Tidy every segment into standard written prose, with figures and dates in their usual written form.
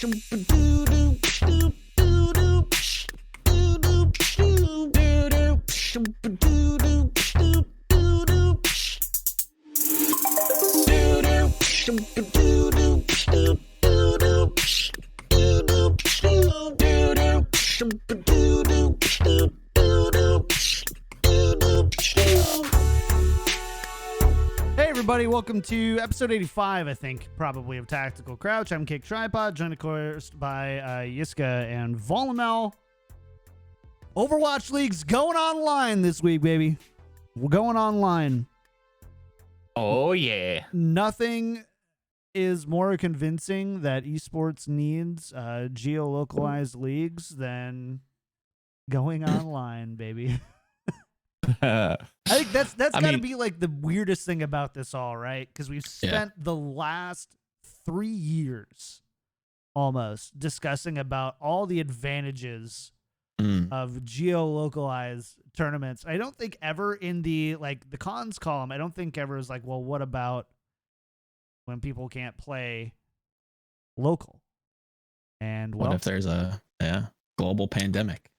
Hey everybody, welcome to episode 85, I think, probably, of Tactical Crouch. I'm KickedTripod, joined of course by Yiska and Volamel. Overwatch League's going online this week, baby. We're going online. Oh, yeah. Nothing is more convincing that esports needs geo-localized leagues than going online, baby. I think that's got to be like the weirdest thing about this all, right? Because we've spent the last 3 years almost discussing about all the advantages of geo-localized tournaments. I don't think ever in the cons column, I don't think ever is like, well, what about when people can't play local? And what if there's a global pandemic?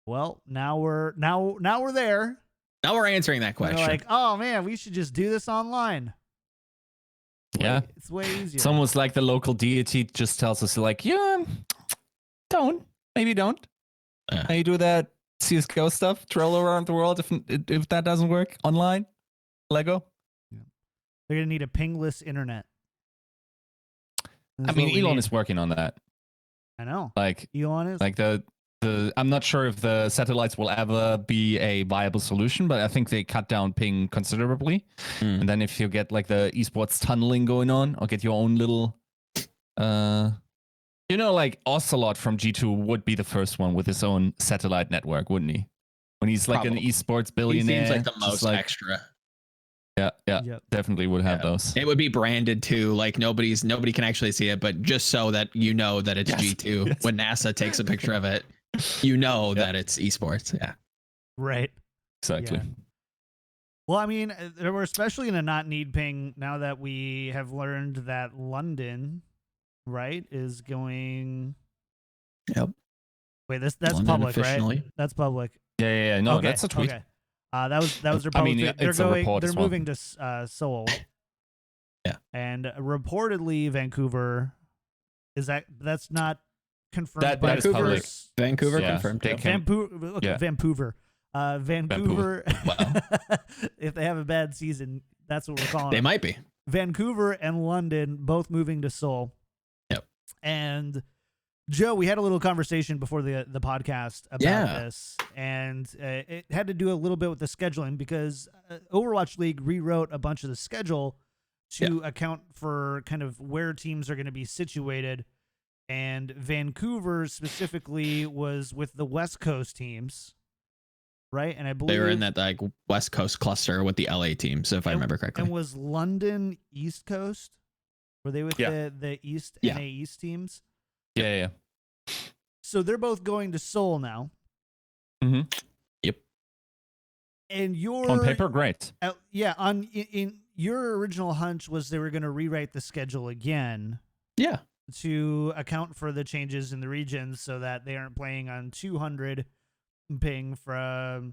Well, now we're there. Now we're answering that question. We're like, oh man, we should just do this online. Yeah, it's way easier. It's almost like the local deity just tells us, like, maybe don't. How you do that CS:GO stuff, troll around the world if that doesn't work online, Lego. Yeah. They're gonna need a pingless internet. I mean, Elon is working on that. I know. Like Elon is like I'm not sure if the satellites will ever be a viable solution, but I think they cut down ping considerably. And then if you get like the esports tunneling going on, or get your own little, like Ocelot from G2 would be the first one with his own satellite network, wouldn't he? When he's like an esports billionaire. He seems like the most extra. Yeah, definitely would have those. It would be branded too, like nobody can actually see it, but just so that you know that it's G2. Yes. When NASA takes a picture of it, you know that it's esports. Yeah. Right. Exactly. Yeah. Well, I mean, we're especially going to not need ping now that we have learned that London, right, is going. Yep. Wait, that's London public, officially. Right? That's public. Yeah. No, okay, that's a tweet. Okay. That was their public. They're moving to Seoul. Yeah. And reportedly Vancouver that's not confirmed. That by is public. Vancouver confirmed. Vancouver. Vancouver. Wow. If they have a bad season, that's what we're calling They them. might be. Vancouver and London both moving to Seoul. Yep. And Joe, we had a little conversation before the podcast about this, and it had to do a little bit with the scheduling because Overwatch League rewrote a bunch of the schedule to account for kind of where teams are going to be situated. And Vancouver specifically was with the West Coast teams, right? And I believe they were in that like West Coast cluster with the LA teams, if I remember correctly. And was London East Coast? Were they with the East NA East teams? Yeah. So they're both going to Seoul now. Mm-hmm. Yep. And your on paper, great. In your original hunch was they were going to rewrite the schedule again. Yeah. To account for the changes in the regions so that they aren't playing on 200 ping from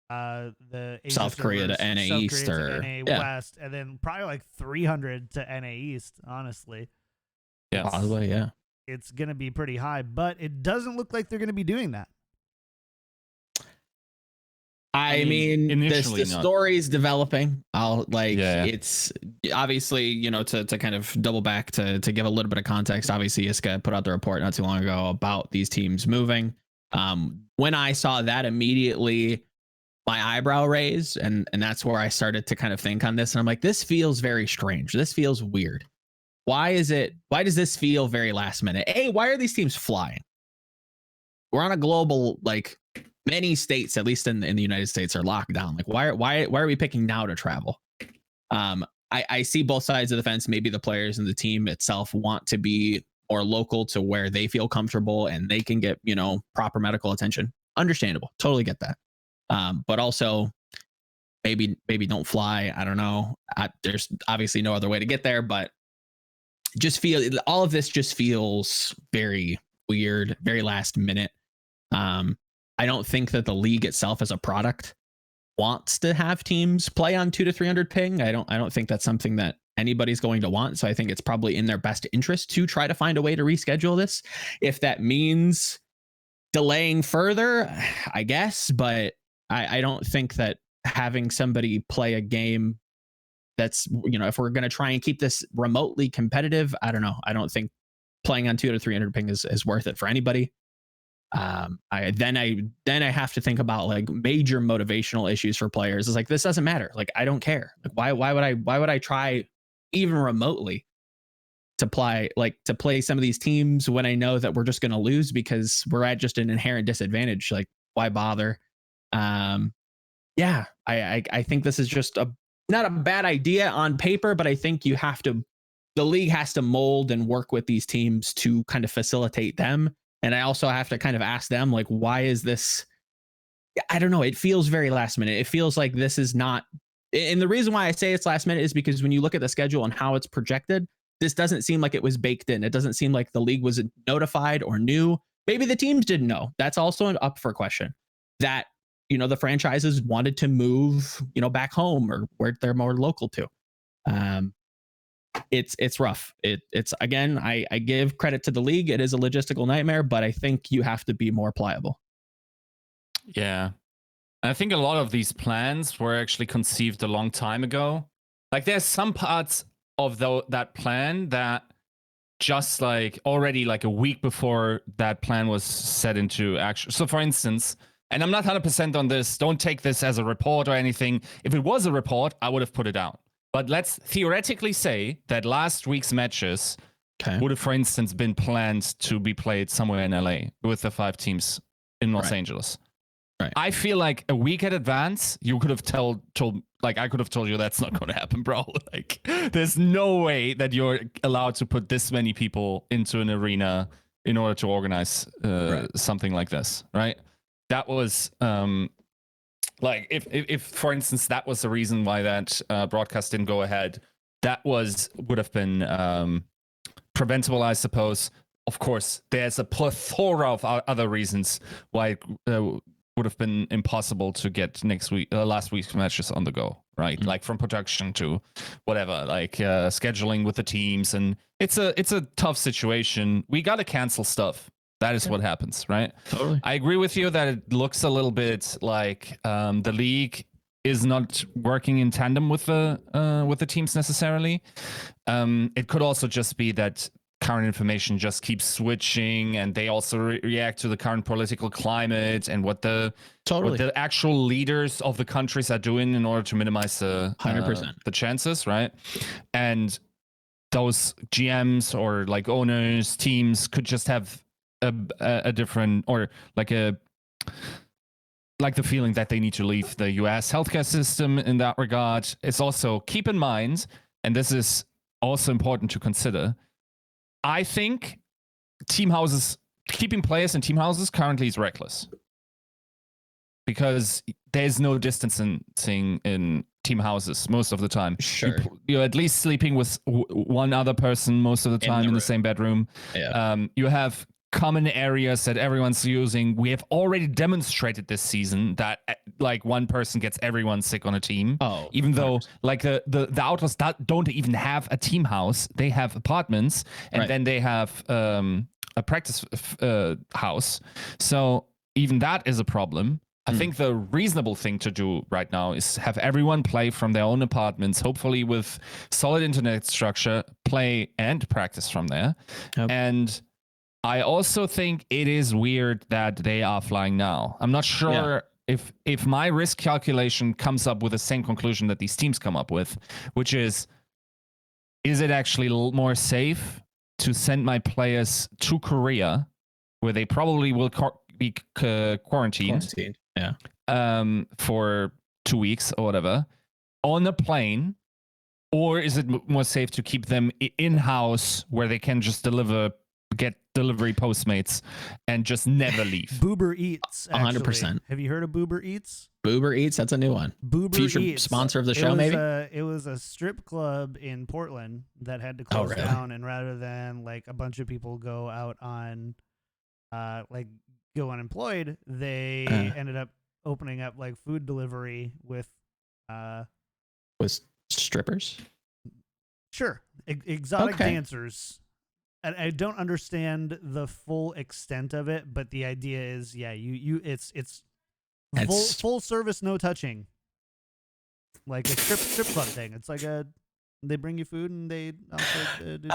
the Asia South Korea to NA East or NA West, and then probably like 300 to NA East, honestly. Yeah. Possibly, yeah. It's going to be pretty high, but it doesn't look like they're going to be doing that. I mean the story's developing. It's obviously, to kind of double back to give a little bit of context. Obviously, Yiska put out the report not too long ago about these teams moving. When I saw that, immediately my eyebrow raised, and that's where I started to kind of think on this. And I'm like, this feels very strange. This feels weird. Why does this feel very last minute? Why are these teams flying? We're on a global, like, many states, at least in the United States, are locked down. Like, why are we picking now to travel? I see both sides of the fence. Maybe the players and the team itself want to be more local to where they feel comfortable and they can get, proper medical attention. Understandable. Totally get that. But also maybe don't fly. I don't know. There's obviously no other way to get there, but all of this just feels very weird, very last minute. I don't think that the league itself as a product wants to have teams play on 200 to 300 ping. I don't think that's something that anybody's going to want. So I think it's probably in their best interest to try to find a way to reschedule this. If that means delaying further, I guess, but I don't think that having somebody play a game that's, if we're going to try and keep this remotely competitive, I don't know. I don't think playing on 200 to 300 ping is worth it for anybody. I have to think about like major motivational issues for players. It's like, this doesn't matter. Like, I don't care. Like, why would I try even remotely to play some of these teams when I know that we're just going to lose because we're at just an inherent disadvantage? Like, why bother? I think this is just not a bad idea on paper, but I think the league has to mold and work with these teams to kind of facilitate them. And I also have to kind of ask them, like, why is this? I don't know. It feels very last minute. It feels like this is not. And the reason why I say it's last minute is because when you look at the schedule and how it's projected, this doesn't seem like it was baked in. It doesn't seem like the league was notified or knew. Maybe the teams didn't know. That's also an up for question. That, the franchises wanted to move, back home or where they're more local to. It's rough. It's again, I give credit to the league. It is a logistical nightmare, but I think you have to be more pliable. Yeah. I think a lot of these plans were actually conceived a long time ago. Like, there's some parts of that plan that just like already like a week before that plan was set into action. So for instance, and I'm not 100% on this, don't take this as a report or anything. If it was a report, I would have put it out. But let's theoretically say that last week's matches would have, for instance, been planned to be played somewhere in LA with the 5 teams in Los Angeles. Right. I feel like a week in advance, you could have I could have told you that's not going to happen, bro. Like, there's no way that you're allowed to put this many people into an arena in order to organize something like this, right? That was like if for instance that was the reason why that broadcast didn't go ahead, that would have been preventable, I suppose. Of course, there's a plethora of other reasons why it would have been impossible to get last week's matches on the go, right? Mm-hmm. Like from production to whatever, like scheduling with the teams, and it's a tough situation. We got to cancel stuff. That is what happens, right? Totally. I agree with you that it looks a little bit like the league is not working in tandem with the teams necessarily. It could also just be that current information just keeps switching, and they also react to the current political climate and what the actual leaders of the countries are doing in order to minimize the 100% the chances, right? And those GMs or like owners, teams could just have a different, or like the feeling that they need to leave the US healthcare system in that regard. It's also, keep in mind, and this is also important to consider, I think keeping players in team houses currently is reckless, because there's no distancing in team houses most of the time. Sure. You're at least sleeping with one other person most of the time in the same bedroom. Yeah. You have common areas that everyone's using. We have already demonstrated this season that like one person gets everyone sick on a team. Oh, even though like the Outlaws don't even have a team house, they have apartments, and then they have a practice house. So even that is a problem. I think the reasonable thing to do right now is have everyone play from their own apartments, hopefully with solid internet structure, play and practice from there. Yep. And I also think it is weird that they are flying now. I'm not sure if my risk calculation comes up with the same conclusion that these teams come up with, which is it actually more safe to send my players to Korea, where they probably will be quarantined for 2 weeks or whatever, on a plane, or is it more safe to keep them in-house where they can just deliver get delivery Postmates and just never leave. Boober Eats, 100%. Have you heard of Boober Eats? Boober Eats, that's a new one. Boober Future Eats. sponsor of the show, maybe? It was a strip club in Portland that had to close down, and rather than like a bunch of people go out on like go unemployed, they ended up opening up like food delivery with strippers. Sure, exotic dancers. And I don't understand the full extent of it, but the idea is, it's full service, no touching, like a strip club thing. It's like they bring you food and they also do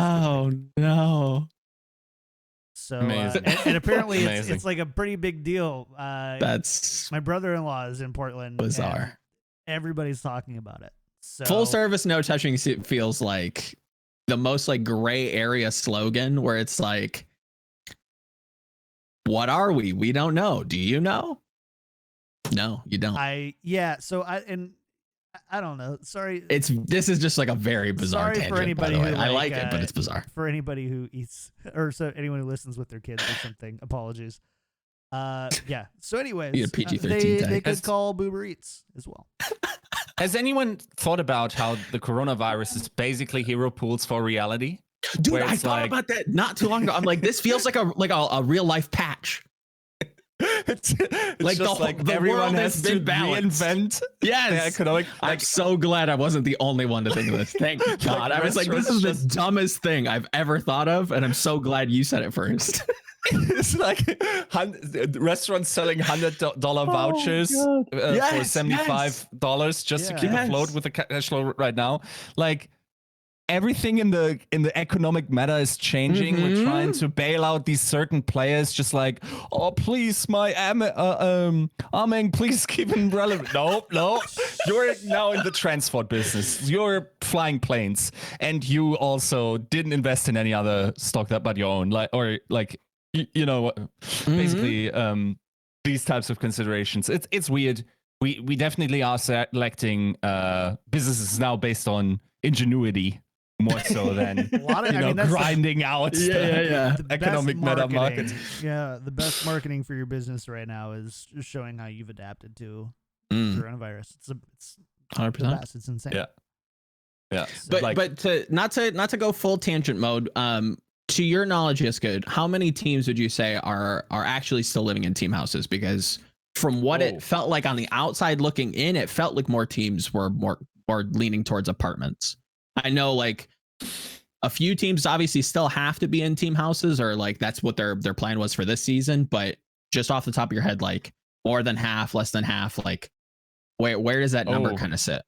no. So and apparently it's like a pretty big deal. That's my brother-in-law is in Portland. Bizarre. Everybody's talking about it. So full service, no touching feels like the most like gray area slogan where it's like, what are we? We don't know. Do you know? No, you don't. I don't know. Sorry. This is just like a very bizarre tangent, for anybody by the way. who I like it, but it's bizarre. For anybody who eats, or so anyone who listens with their kids or something, apologies. Yeah. So anyways, you PG-13 they could call Boober Eats as well. Has anyone thought about how the coronavirus is basically hero pools for reality? Dude, I thought about that not too long ago. I'm like, this feels like a real life patch. It's like just the everyone has to been balanced. reinvent the economic. I'm so glad I wasn't the only one to think of this. Thank God. I was like, this is the dumbest thing I've ever thought of, and I'm so glad you said it first. It's like restaurants selling $100 vouchers for $75 just to keep afloat with the cash flow right now. Like everything in the economic meta is changing. We're trying to bail out these certain players, just like, oh please, my Ameng, please keep him relevant. No, you're now in the transport business. You're flying planes, and you also didn't invest in any other stock but your own, basically these types of considerations. It's weird. We definitely are selecting businesses now based on ingenuity more so than grinding out the economic meta market. Yeah, the best marketing for your business right now is just showing how you've adapted to coronavirus. It's 100%. It's insane. Yeah. So, but to not to go full tangent mode. To your knowledge, Yiska, how many teams would you say are actually still living in team houses? Because from what it felt like on the outside looking in, it felt like more teams were more leaning towards apartments. I know like a few teams obviously still have to be in team houses, or like that's what their plan was for this season. But just off the top of your head, like more than half, less than half, like where does that number kind of sit?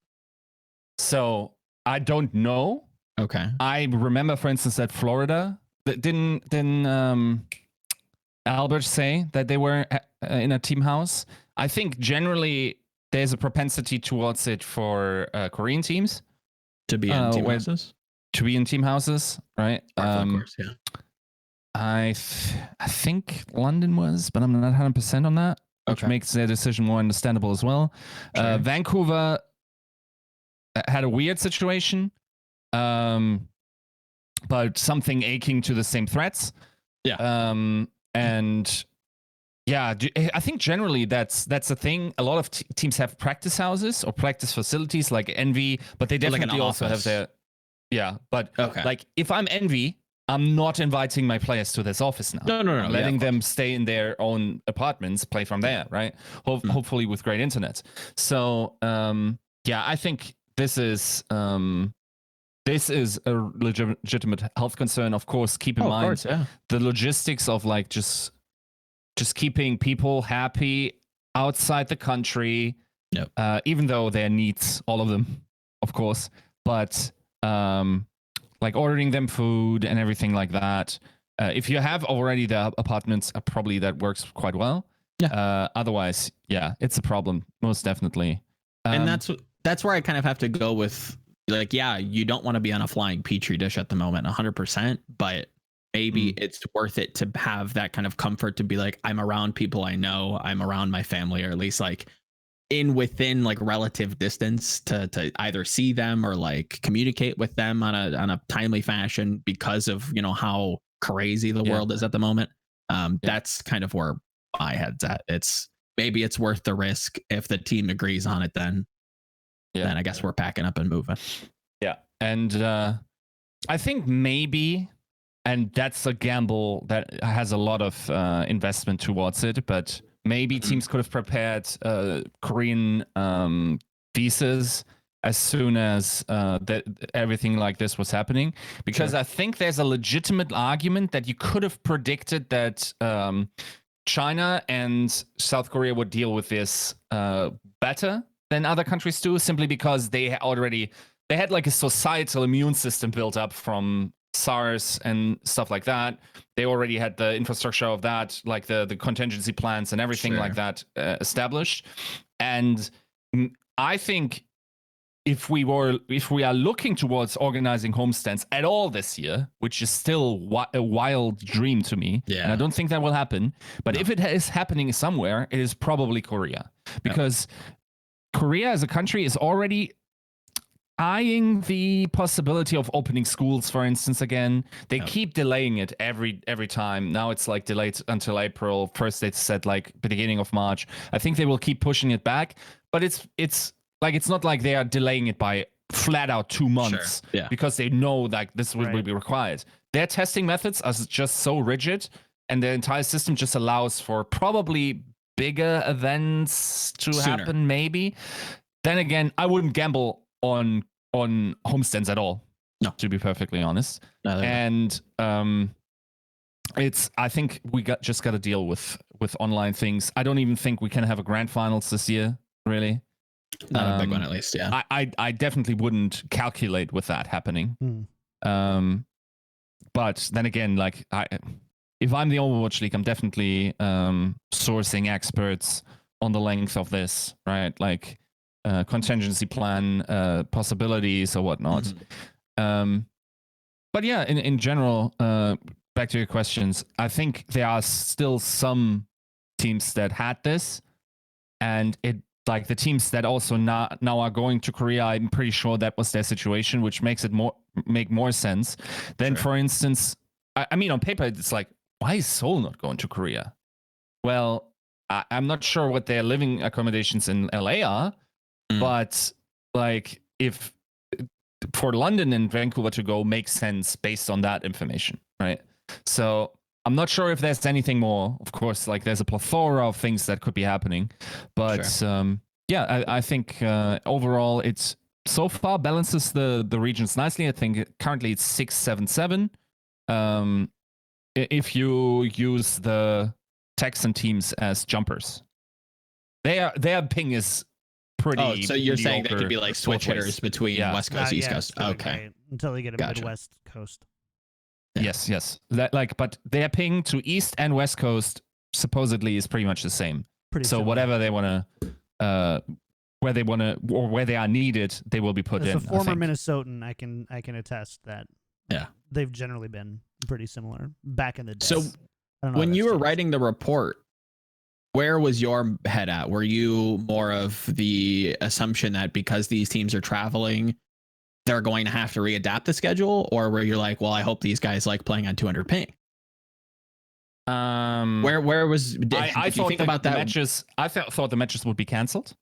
So I don't know. Okay. I remember, for instance, that Florida. Didn't Albert say that they were in a team house? I think generally there's a propensity towards it for Korean teams to be in team houses. To be in team houses, right? Of course, yeah. I think London was, but I'm not 100% on that, which makes their decision more understandable as well. Vancouver had a weird situation. But something aching to the same threats. Yeah. And yeah, I think generally that's a thing. A lot of teams have practice houses or practice facilities like Envy, but they definitely also have their. Yeah, but like if I'm Envy, I'm not inviting my players to this office now. No. I'm letting them stay in their own apartments, play from there, right? Hopefully with great internet. So I think this is a legitimate health concern. Of course, keep in mind the logistics of like just keeping people happy outside the country, even though their needs, all of them, of course, but like ordering them food and everything like that. If you have already the apartments, probably that works quite well. Yeah. Otherwise, it's a problem, most definitely. And that's where I kind of have to go with. Like, you don't want to be on a flying petri dish at the moment, 100%, but maybe it's worth it to have that kind of comfort to be like, I'm around people I know, I'm around my family, or at least like within like relative distance to either see them or like communicate with them on a timely fashion because of, how crazy the world is at the moment. That's kind of where my head's at. Maybe it's worth the risk. If the team agrees on it, then I guess we're packing up and moving. Yeah. And I think maybe, and that's a gamble that has a lot of investment towards it, but maybe teams could have prepared Korean visas as soon as everything like this was happening, because I think there's a legitimate argument that you could have predicted that China and South Korea would deal with this better than other countries do, simply because they had like a societal immune system built up from SARS and stuff like that. They already had the infrastructure of that, like the contingency plans and everything like that established. And I think if we are looking towards organizing homestands at all this year, which is still a wild dream to me, and I don't think that will happen, but if it is happening somewhere, it is probably Korea, because Korea as a country is already eyeing the possibility of opening schools, for instance. Again, they keep delaying it every time. Now it's like delayed until April. First they said like beginning of March. I think they will keep pushing it back, but it's not like they are delaying it by flat out 2 months because they know like this will be required. Their testing methods are just so rigid, and the entire system just allows for probably bigger events to happen, maybe. Then again, I wouldn't gamble on homestands at all. No, to be perfectly honest. And I think we just got to deal with online things. I don't even think we can have a grand finals this year, really. Not a big one, at least. Yeah, I definitely wouldn't calculate with that happening. But then again, like if I'm the Overwatch League, I'm definitely sourcing experts on the length of this, right? Like contingency plan possibilities or whatnot. But yeah, in general, back to your questions, I think there are still some teams that had this, and it like the teams that also now are going to Korea, I'm pretty sure that was their situation, which makes it make more sense than, for instance, I mean, on paper, it's like, why is Seoul not going to Korea? Well, I'm not sure what their living accommodations in LA are, but like if for London and Vancouver to go makes sense based on that information, right? So I'm not sure if there's anything more. Of course, like there's a plethora of things that could be happening, but I think overall it's so far balances the regions nicely. I think currently it's 6-7-7. If you use the Texan teams as jumpers, their ping is pretty. Oh, so you're saying they could be like switch hitters between West Coast, East Coast? Okay, until they get a Midwest Coast. Yes. That but their ping to East and West Coast supposedly is pretty much the same. So whatever they want to, where they want to, or where they are needed, they will be put in. As a former Minnesotan, I can attest that. Yeah, they've generally been pretty similar back in the day. So when you were writing the report, where was your head at? Were you more of the assumption that because these teams are traveling, they're going to have to readapt the schedule, or were you like, well, I hope these guys like playing on 200 ping? Where was I thought think about that matches? I thought the matches would be cancelled.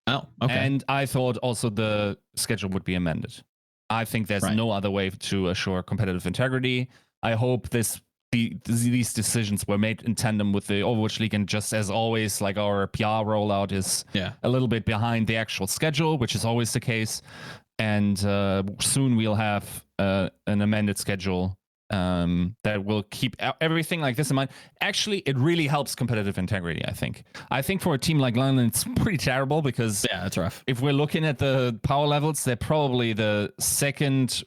Oh, okay. And I thought also the schedule would be amended. I think there's no other way to assure competitive integrity. I hope these decisions were made in tandem with the Overwatch League, and just as always, like our PR rollout is a little bit behind the actual schedule, which is always the case. And soon we'll have an amended schedule that will keep everything like this in mind. Actually, it really helps competitive integrity, I think. I think for a team like London, it's pretty terrible because it's rough. If we're looking at the power levels, they're probably the second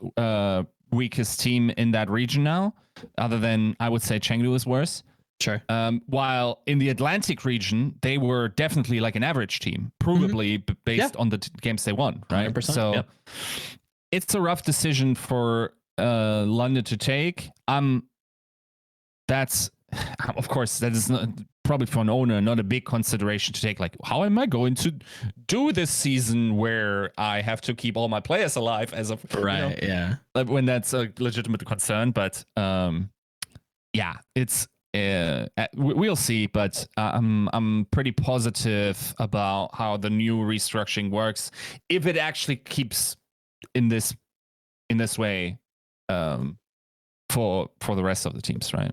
weakest team in that region now, other than, I would say, Chengdu is worse. Sure. While in the Atlantic region, they were definitely like an average team, provably based on the games they won, right? 100%, so it's a rough decision for London to take. That's, of course, that is not, probably for an owner, not a big consideration to take. Like, how am I going to do this season where I have to keep all my players alive as of when that's a legitimate concern, but yeah, it's we'll see, but I'm pretty positive about how the new restructuring works if it actually keeps in this way for the rest of the teams, right?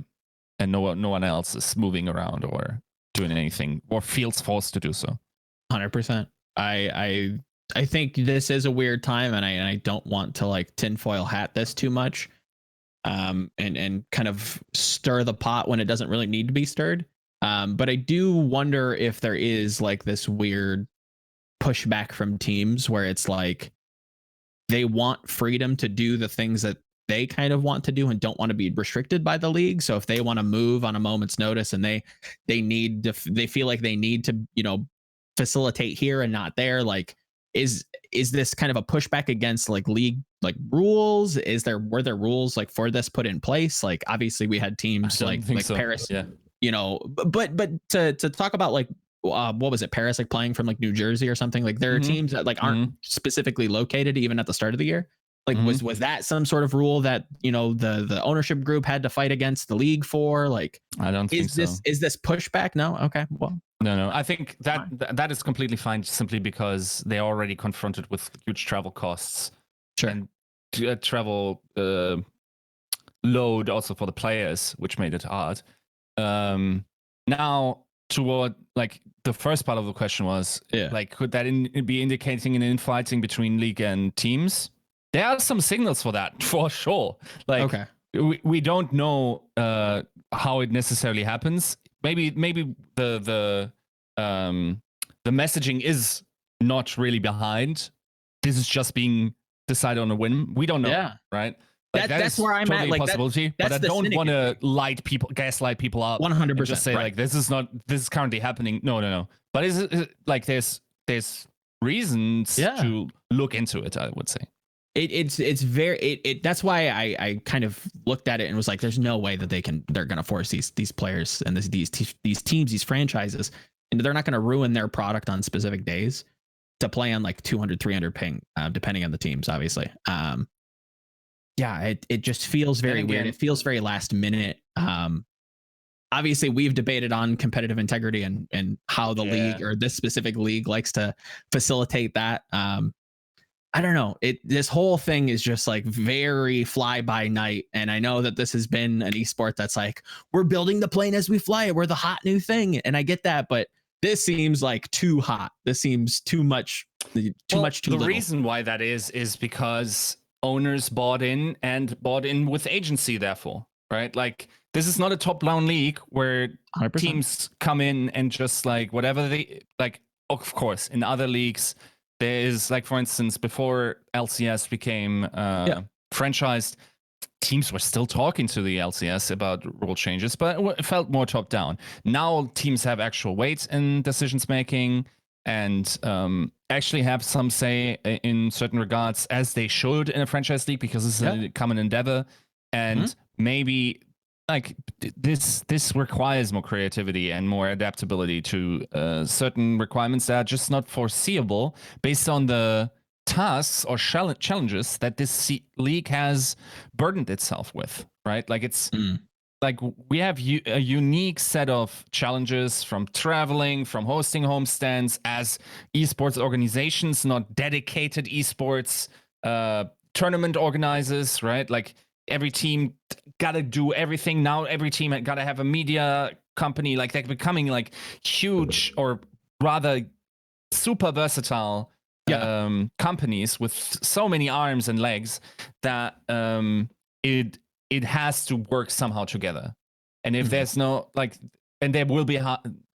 And no one else is moving around or doing anything or feels forced to do so. 100%. I think this is a weird time, and I don't want to like tinfoil hat this too much, and kind of stir the pot when it doesn't really need to be stirred. But I do wonder if there is like this weird pushback from teams where it's like they want freedom to do the things that they kind of want to do and don't want to be restricted by the league. So if they want to move on a moment's notice and they feel like they need to, you know, facilitate here and not there, like is this kind of a pushback against like league like rules? Were there rules like for this put in place? Like obviously we had teams like so. Paris, yeah, you know, but to talk about like what was it, Paris like playing from like New Jersey or something, like there are teams that like aren't specifically located even at the start of the year. Like was that some sort of rule that, you know, the ownership group had to fight against the league for? Like I don't think so. Is this pushback? No. Okay, well, no, I think that is completely fine, simply because they're already confronted with huge travel costs. Sure. And travel load also for the players, which made it hard. Now toward like the first part of the question was, like, could that be indicating an infighting between league and teams? There are some signals for that, for sure. Like, okay. we don't know how it necessarily happens. Maybe the messaging is not really behind. This is just being decided on a whim. We don't know. Yeah. Right. Like, that's where I'm totally at. Like possibility, but I don't want to gaslight people up. 100%. Just say like this is currently happening. No. But is it like there's reasons to look into it? I would say. It's very that's why I kind of looked at it and was like, there's no way that they're gonna force these players and these teams, these franchises, and they're not gonna ruin their product on specific days to play on like 200, 300 ping, depending on the teams, obviously. It just feels very weird. It feels very last minute. Obviously we've debated on competitive integrity and how the league or this specific league likes to facilitate that. I don't know. This whole thing is just like very fly by night. And I know that this has been an esport that's like, we're building the plane as we fly it. We're the hot new thing. And I get that, but this seems like too hot. This seems too much, too little. The reason why that is because owners bought in with agency, therefore, right? Like, this is not a top-down league where 100%. Teams come in and just like whatever they like. Of course, in other leagues, there is, like, for instance, before LCS became franchised, teams were still talking to the LCS about rule changes, but it felt more top down. Now teams have actual weight in decisions making and actually have some say in certain regards, as they should in a franchise league, because this is a common endeavor. And maybe like this requires more creativity and more adaptability to certain requirements that are just not foreseeable based on the tasks or challenges that this league has burdened itself with, right? Like it's like we have a unique set of challenges, from traveling, from hosting homestands as esports organizations, not dedicated esports tournament organizers, right? Like every team got to do everything now. Every team got to have a media company. Like they're becoming like huge, or rather super versatile companies with so many arms and legs that it has to work somehow together. And if there's no and there will be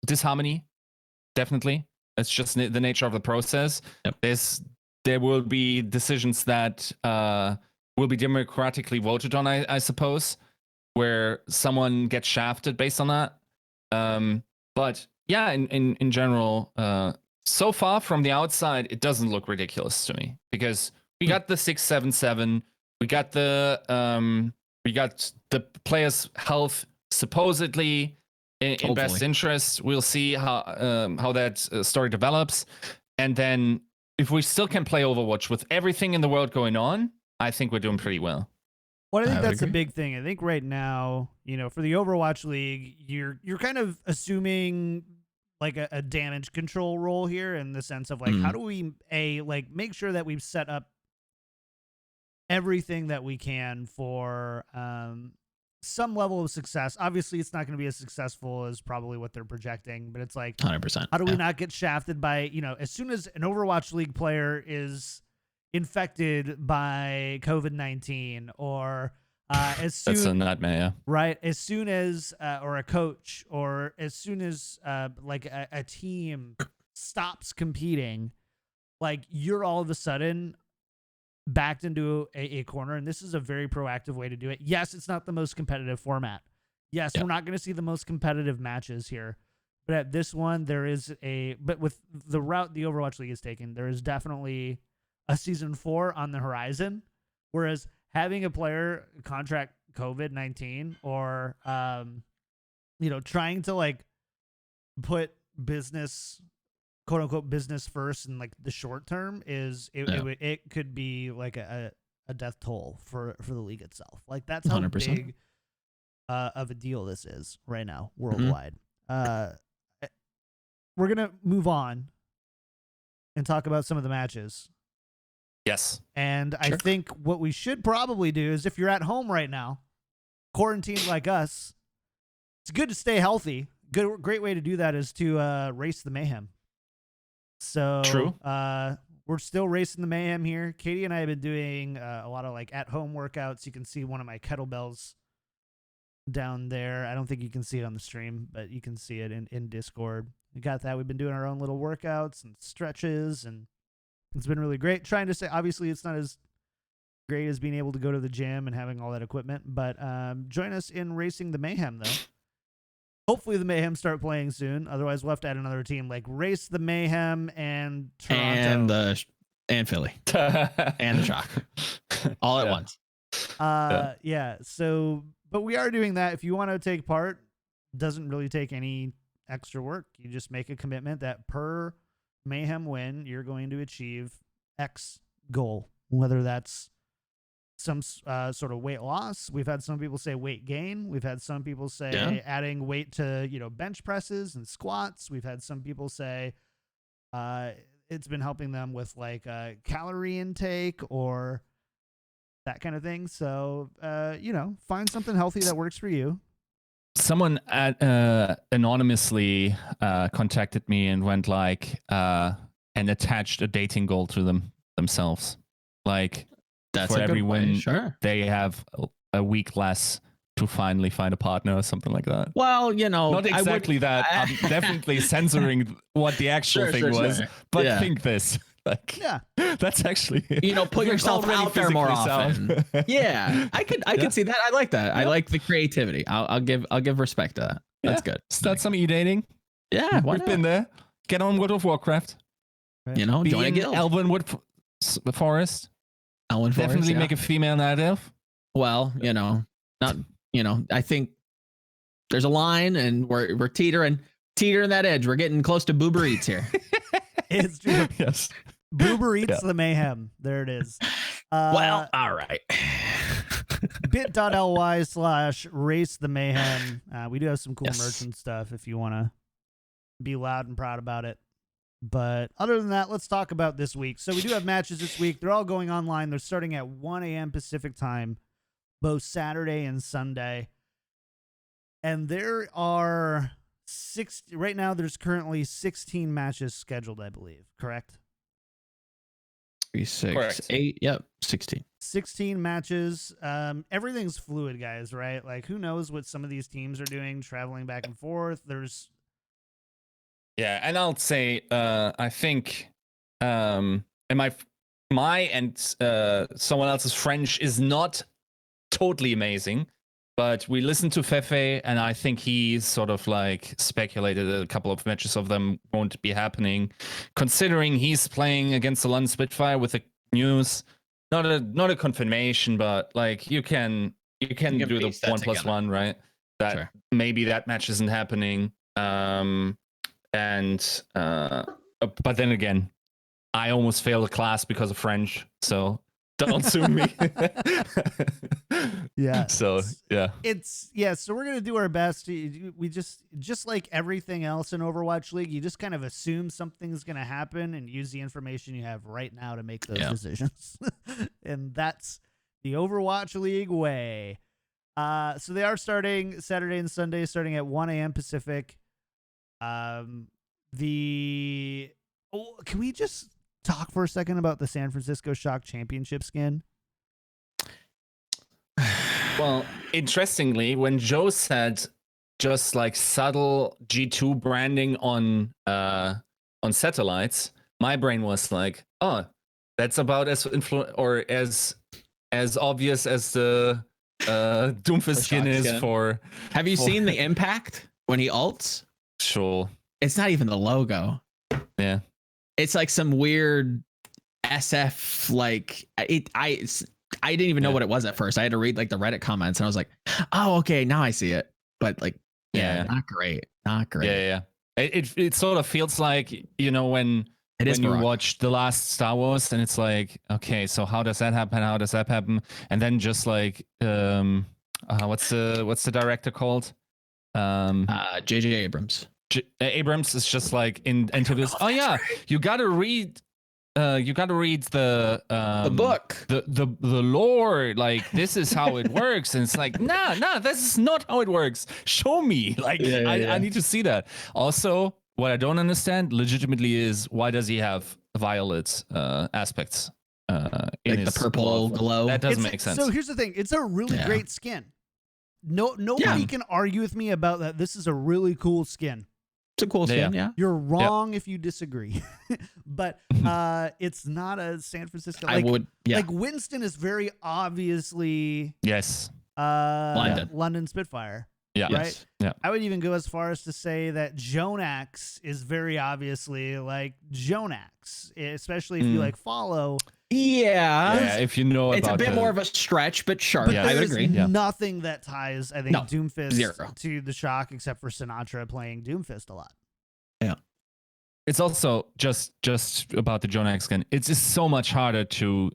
disharmony, definitely. It's just the nature of the process. There will be decisions that will be democratically voted on, I suppose, where someone gets shafted based on that. But yeah, in general, so far from the outside, it doesn't look ridiculous to me, because we got the 677, we got the players' health supposedly in best interest. We'll see how that story develops, and then if we still can play Overwatch with everything in the world going on, I think we're doing pretty well. Well, I think that's a big thing. I think right now, for the Overwatch League, you're kind of assuming like a damage control role here, in the sense of like, how do we make sure that we've set up everything that we can for some level of success. Obviously, it's not going to be as successful as probably what they're projecting, but it's like 100%. How do we not get shafted by, as soon as an Overwatch League player is infected by COVID-19, or as soon, that's a nightmare, yeah. Right, as soon as or a coach, or as soon as like a team stops competing, like you're all of a sudden backed into a corner, and this is a very proactive way to do it. Yes, it's not the most competitive format. Yes, we're not going to see the most competitive matches here, but at this one, but with the route the Overwatch League is taking, there is definitely a season 4 on the horizon. Whereas having a player contract COVID-19, or trying to like put business, quote unquote, business first in like the short term, it could be like a death toll for the league itself. Like that's how 100%. big of a deal this is right now worldwide. We're gonna move on and talk about some of the matches. Yes. And I think what we should probably do is, if you're at home right now, quarantined like us, it's good to stay healthy. Great way to do that is to race the Mayhem. So true. We're still racing the Mayhem here. Katie and I have been doing a lot of like at-home workouts. You can see one of my kettlebells down there. I don't think you can see it on the stream, but you can see it in Discord. We got that. We've been doing our own little workouts and stretches, and it's been really great. Trying to say, obviously, it's not as great as being able to go to the gym and having all that equipment, but join us in racing the Mayhem, though. Hopefully the Mayhem start playing soon. Otherwise, we'll have to add another team, like race the Mayhem and Toronto. And Philly. And the Shock. All at once. Yeah. So, but we are doing that. If you want to take part, doesn't really take any extra work. You just make a commitment that per Mayhem win, you're going to achieve X goal, whether that's some sort of weight loss. We've had some people say weight gain. We've had some people say adding weight to bench presses and squats. We've had some people say it's been helping them with like calorie intake or that kind of thing. So find something healthy that works for you. Someone anonymously contacted me and went like and attached a dating goal to themselves. Like, that's for a every good way. win, Sure. they have a week less to finally find a partner or something like that. Well, not exactly that. I'm definitely censoring what the actual thing was, but think this. Like, that's actually put yourself out there more often. Yeah, I could see that. I like that. I like the creativity. I'll give respect to that. That's good. Start some e-dating. Yeah, we've been there. Get on World of Warcraft. Right. Join a guild. Elvenwood Forest. Definitely make a female night elf. Well, not. I think there's a line, and we're teetering that edge. We're getting close to Boober Eats here. It's true. Yes. Boober Eats the Mayhem. There it is. Well, all right. bit.ly/race the Mayhem. We do have some cool merch and stuff if you want to be loud and proud about it. But other than that, let's talk about this week. So we do have matches this week. They're all going online. They're starting at 1 a.m. Pacific time, both Saturday and Sunday. And there are right now, there's currently 16 matches scheduled, I believe. Correct? 3, 6, correct. 8. Yep. 16. 16 matches. Everything's fluid, guys, right? Like, who knows what some of these teams are doing, traveling back and forth. Yeah, and I'll say, I think, and my and someone else's French is not totally amazing, but we listened to Fefe, and I think he sort of like speculated that a couple of matches of them won't be happening, considering he's playing against the London Spitfire with the news. Not a confirmation, but like you can do the 1+1, right? That maybe that match isn't happening. But then again, I almost failed a class because of French, so don't sue me. Yeah. So yeah, so we're gonna do our best. We just like everything else in Overwatch League, you just kind of assume something's gonna happen and use the information you have right now to make those decisions. And that's the Overwatch League way. So they are starting Saturday and Sunday, starting at 1 a.m. Pacific. Can we just talk for a second about the San Francisco Shock Championship skin? Well, interestingly, when Joe said just like subtle G2 branding on satellites, my brain was like, oh, that's about as as obvious as the Doomfist skin is for. Have you seen the impact when he ults? Sure. It's not even the logo. Yeah. It's like some weird SF like I didn't even know what it was at first. I had to read like the Reddit comments and I was like, oh, okay, now I see it. But like, not great. Not great. Yeah. It sort of feels like, you know, when you watch the last Star Wars and it's like, okay, so how does that happen? How does that happen? And then just like, what's the director called? J.J. Abrams. Abrams is just like into this. Oh yeah, you gotta read the book, the lore. Like this is how it works, and it's like, nah, this is not how it works. Show me. Like I need to see that. Also, what I don't understand legitimately is why does he have violet aspects in like the purple glow? That doesn't make sense. So here's the thing: it's a really great skin. Nobody can argue with me about that. This is a really cool skin. It's a cool skin, yeah. You're wrong if you disagree, but it's not a San Francisco. Like, like Winston is very obviously London Spitfire. Yeah. Right. Yes. Yeah. I would even go as far as to say that Jonax is very obviously like Jonax, especially if you like follow. Yeah. If you know, it's a bit more of a stretch, but sharp. But I would agree. Nothing that ties, I think, Doomfist to the Shock, except for Sinatra playing Doomfist a lot. Yeah. It's also just about the Jonax skin. It's just so much harder to,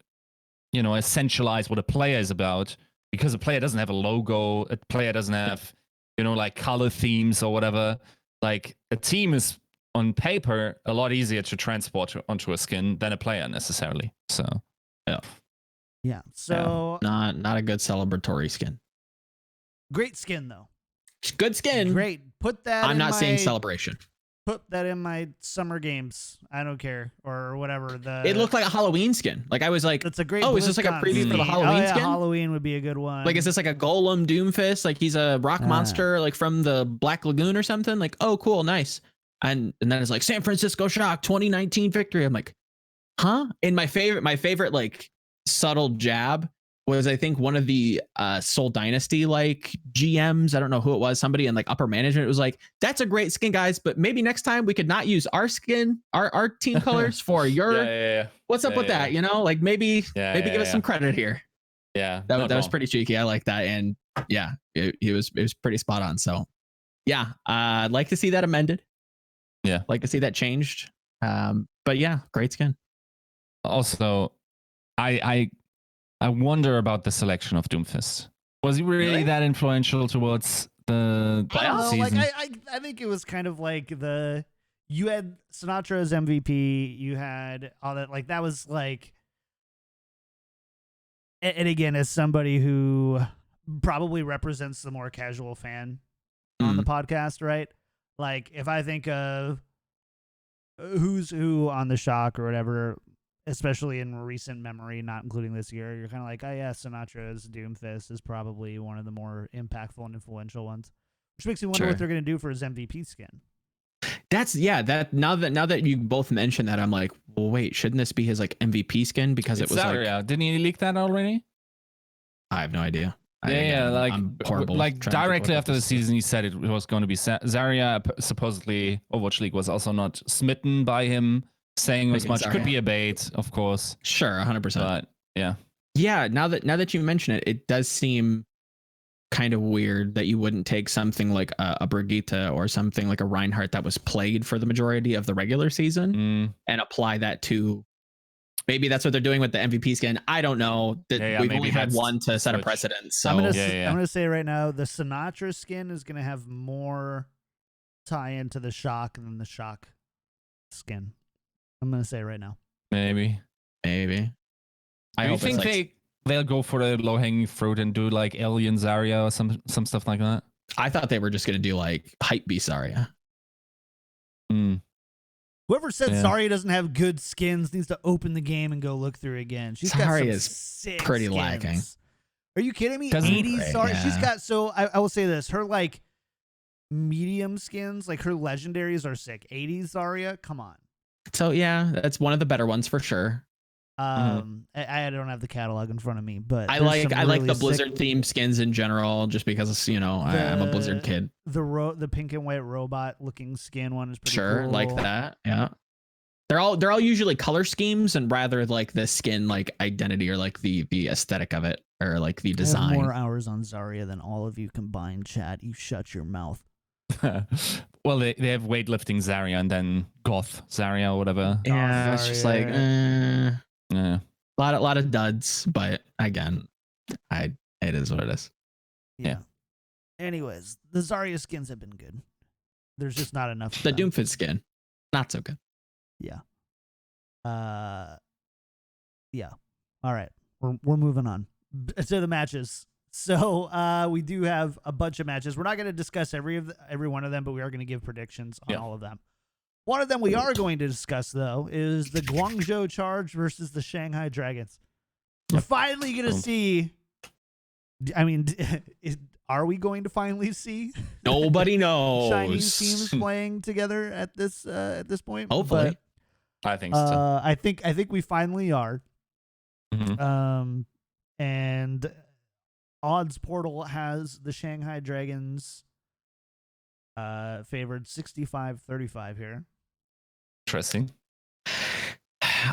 you know, essentialize what a player is about because a player doesn't have a logo. A player doesn't have, you know, like color themes or whatever. Like a team is on paper a lot easier to transport onto a skin than a player necessarily. So so not a good celebratory skin. Great skin though. Good skin. Great. Put that I'm not saying celebration. Put that in my summer games. I don't care or whatever. It looked like a Halloween skin. Like I was like, that's a great. Oh, is this like a preview for the Halloween skin? Halloween would be a good one. Like, is this like a Golem Doomfist? Like he's a rock monster, like from the Black Lagoon or something? Like, oh, cool, nice. And then it's like San Francisco Shock 2019 victory. I'm like, huh? And my favorite like subtle jab was I think one of the Soul Dynasty like GMs. I don't know who it was. Somebody in like upper management was like, that's a great skin, guys, but maybe next time we could not use our skin, our team colors for your. What's up with that? You know, like maybe give us some credit here. Yeah, that was pretty cheeky. I like that, and it was pretty spot on. So I'd like to see that amended. Yeah, like to see that changed. But yeah, great skin. Also, I wonder about the selection of Doomfist. Was he really that influential towards the season? Like I think it was kind of like you had Sinatra as MVP, you had all that, like that was like, and again, as somebody who probably represents the more casual fan on the podcast, right? Like if I think of who's who on the Shock or whatever, especially in recent memory, not including this year, you're kind of like, oh yeah, Sinatra's Doomfist is probably one of the more impactful and influential ones, which makes me wonder what they're going to do for his MVP skin. That's that now that you both mentioned that, I'm like, well, wait, shouldn't this be his like MVP skin? Because it was like, didn't he leak that already? I have no idea. Like directly after the season, he said it was going to be Zarya. Supposedly, Overwatch League was also not smitten by him saying as much. Could be a bait, of course. Sure, 100%. But yeah. Now that you mention it, it does seem kind of weird that you wouldn't take something like a Brigitte or something like a Reinhardt that was played for the majority of the regular season and apply that to Maybe that's what they're doing with the MVP skin. I don't know. We've only had one to set a precedent. So I'm gonna say right now, the Sinatra skin is gonna have more tie into the shock than the shock skin. I'm gonna say right now. Maybe. I do you think they'll go for the low hanging fruit and do like Alien Zarya or some stuff like that? I thought they were just gonna do like hype beast Zarya. Whoever said Zarya doesn't have good skins needs to open the game and go look through it again. She's got some sick pretty skins. Lacking. Are you kidding me? 80s Zarya. Yeah. She's got I will say this. Her like medium skins, like her legendaries are sick. 80s Zarya, come on. So yeah, that's one of the better ones for sure. I don't have the catalog in front of me, but I like the Blizzard themed skins in general, just because I'm a Blizzard kid. The pink and white robot looking skin one is pretty cool. Like that. Yeah. They're all usually color schemes and rather like the skin like identity or like the aesthetic of it or like the design. I have more hours on Zarya than all of you combined, Chad. You shut your mouth. Well, they have weightlifting Zarya and then goth Zarya or whatever. Yeah, it's just like yeah, a lot of duds, but again, it is what it is. Yeah. Anyways, the Zarya skins have been good. There's just not enough. The Doomfist skin, not so good. Yeah. Yeah. All right, we're moving on to the matches. So we do have a bunch of matches. We're not going to discuss every one of them, but we are going to give predictions on all of them. One of them we are going to discuss, though, is the Guangzhou Charge versus the Shanghai Dragons. We're finally going to see. I mean, are we going to finally see? Nobody knows. Chinese teams playing together at this point. Hopefully, but, I think so. I think we finally are. Mm-hmm. And Odds Portal has the Shanghai Dragons favored 65-35 here. Interesting.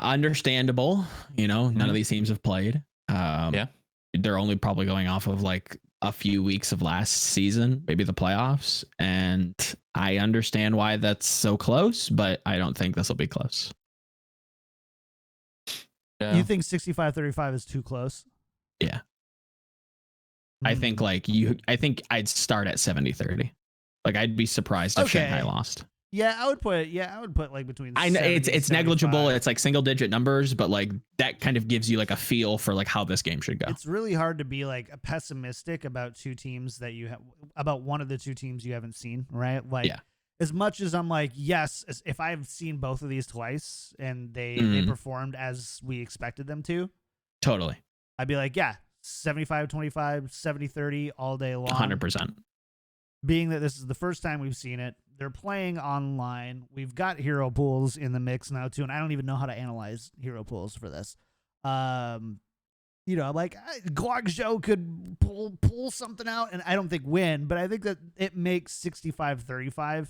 Understandable. None of these teams have played. They're only probably going off of like a few weeks of last season, maybe the playoffs. And I understand why that's so close, but I don't think this will be close. Yeah. You think 65-35 is too close? Yeah. I think I think I'd start at 70-30. Like I'd be surprised if Shanghai lost. Yeah, I would put like between. I know it's negligible. It's like single digit numbers, but like that kind of gives you like a feel for like how this game should go. It's really hard to be like pessimistic about two teams that you have about one of the two teams you haven't seen, right? Like as much as I'm like, yes, if I've seen both of these twice and they performed as we expected them to, totally, I'd be like, yeah, 75-25, 70-30 all day long. 100%. Being that this is the first time we've seen it, they're playing online. We've got hero pools in the mix now too, and I don't even know how to analyze hero pools for this. Like Guangzhou could pull something out, and I don't think win, but I think that it makes 65-35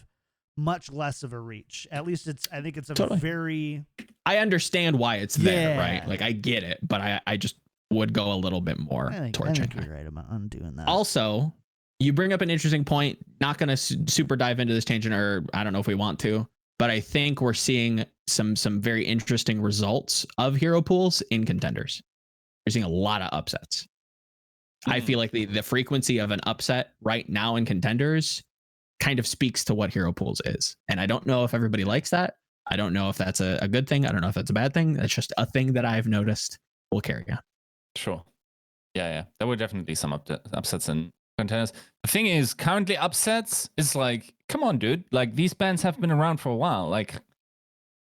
much less of a reach. At least I think it's a very. I understand why it's there, right? Like I get it, but I just would go a little bit more towards Shanghai. You're right about undoing that. Also, you bring up an interesting point. Not going to super dive into this tangent, or I don't know if we want to, but I think we're seeing some very interesting results of hero pools in contenders. We're seeing a lot of upsets. I feel like the frequency of an upset right now in contenders kind of speaks to what hero pools is. And I don't know if everybody likes that. I don't know if that's a good thing. I don't know if that's a bad thing. That's just a thing that I've noticed. We'll carry on. Sure. Yeah. There were definitely some upsets in contenders. The thing is, currently upsets is like, come on, dude. Like these bands have been around for a while. Like,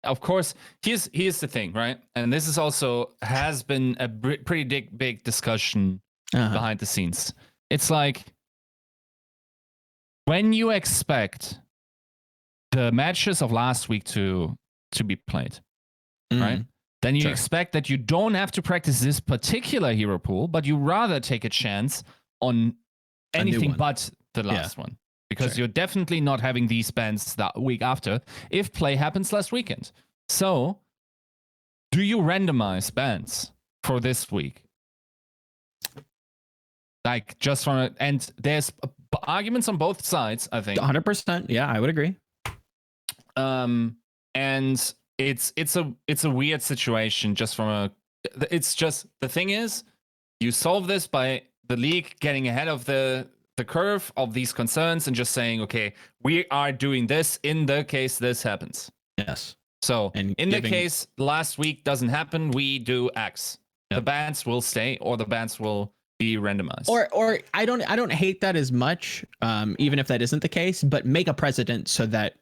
of course, here's the thing, right? And this is also has been a pretty big discussion behind the scenes. It's like when you expect the matches of last week to be played, right? Then you expect that you don't have to practice this particular hero pool, but you rather take a chance on anything but the last one. Because you're definitely not having these bands that week after if play happens last weekend. So, do you randomize bands for this week? Like, just from and there's arguments on both sides, I think. 100%. Yeah, I would agree. And it's a weird situation just from a. It's just the thing is, you solve this by the league getting ahead of the curve of these concerns and just saying, okay, we are doing this in the case this happens. Yes. So in the case last week doesn't happen, we do X. Yep. The bans will stay, or the bans will be randomized. Or I don't hate that as much, even if that isn't the case, but make a precedent so that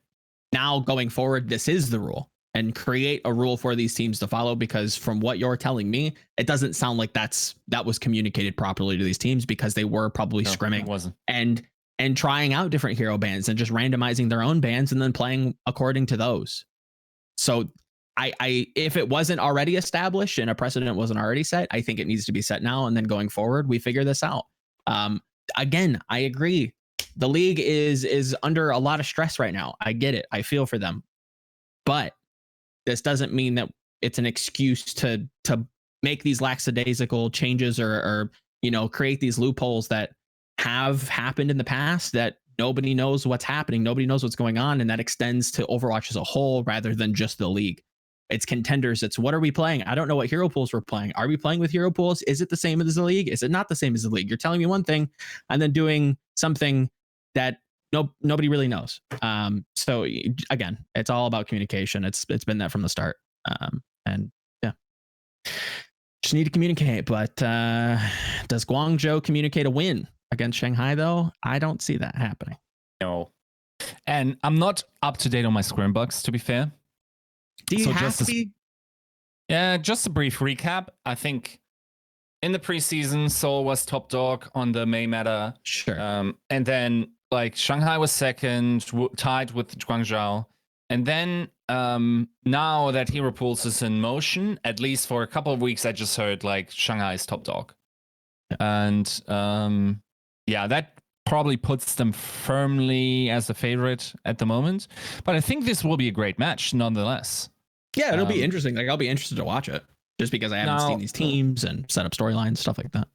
now going forward, this is the rule, and create a rule for these teams to follow. Because from what you're telling me, it doesn't sound like that was communicated properly to these teams, because they were probably scrimming and trying out different hero bans and just randomizing their own bans and then playing according to those. So I if it wasn't already established and a precedent wasn't already set, I think it needs to be set now, and then going forward we figure this out. Again, I agree. The league is under a lot of stress right now. I get it. I feel for them. But this doesn't mean that it's an excuse to make these lackadaisical changes or create these loopholes that have happened in the past that nobody knows what's happening. Nobody knows what's going on. And that extends to Overwatch as a whole rather than just the league. It's contenders. It's what are we playing? I don't know what hero pools we're playing. Are we playing with hero pools? Is it the same as the league? Is it not the same as the league? You're telling me one thing and then doing something that nobody really knows. So again, it's all about communication. It's been that from the start. And yeah, just need to communicate. But does Guangzhou communicate a win against Shanghai though? I don't see that happening. No. And I'm not up to date on my scrim bugs, to be fair. Do you have to be? Yeah, just a brief recap. I think in the preseason, Seoul was top dog on the May meta. Sure. And then like Shanghai was second, tied with Guangzhou. And then now that hero pools is in motion, at least for a couple of weeks, I just heard like Shanghai is top dog. Yeah. And yeah, that probably puts them firmly as a favorite at the moment. But I think this will be a great match nonetheless. Yeah, it'll be interesting. Like I'll be interested to watch it just because I haven't seen these teams and set up storylines, stuff like that.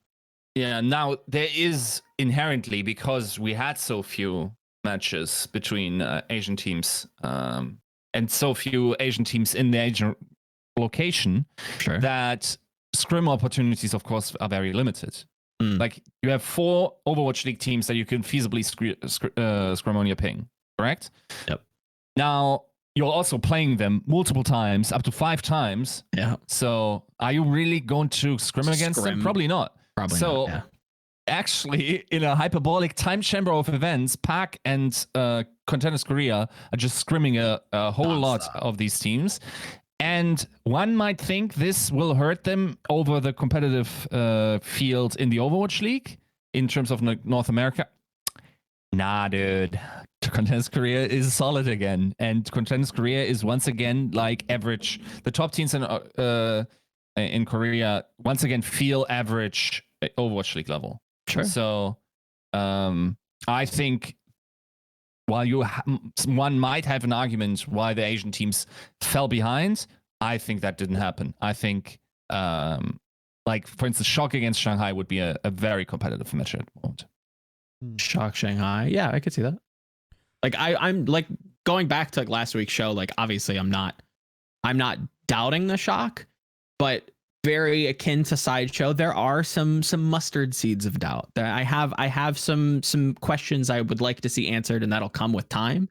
Yeah, now there is inherently, because we had so few matches between Asian teams and so few Asian teams in the Asian location, sure, that scrim opportunities, of course, are very limited. Like you have 4 Overwatch League teams that you can feasibly scrim on your ping, correct? Yep. Now you're also playing them multiple times, up to 5 times. Yeah. So are you really going to scrim against them? Probably not. Probably so not, yeah. Actually, in a hyperbolic time chamber of events, PAC and Contenders Korea are just scrimming a whole lot of these teams. And one might think this will hurt them over the competitive field in the Overwatch League in terms of North America. Nah, dude. Contenders Korea is solid again. And Contenders Korea is once again like average. The top teams in Korea once again feel average Overwatch League level. Sure. So I think while one might have an argument why the Asian teams fell behind, I think that didn't happen. I think, like, for instance, Shock against Shanghai would be a very competitive match at the moment. Shock Shanghai. Yeah, I could see that. Like, I'm like going back to like last week's show. Like, obviously, I'm not doubting the Shock, but very akin to Sideshow, there are some mustard seeds of doubt. I have some questions I would like to see answered, and that'll come with time.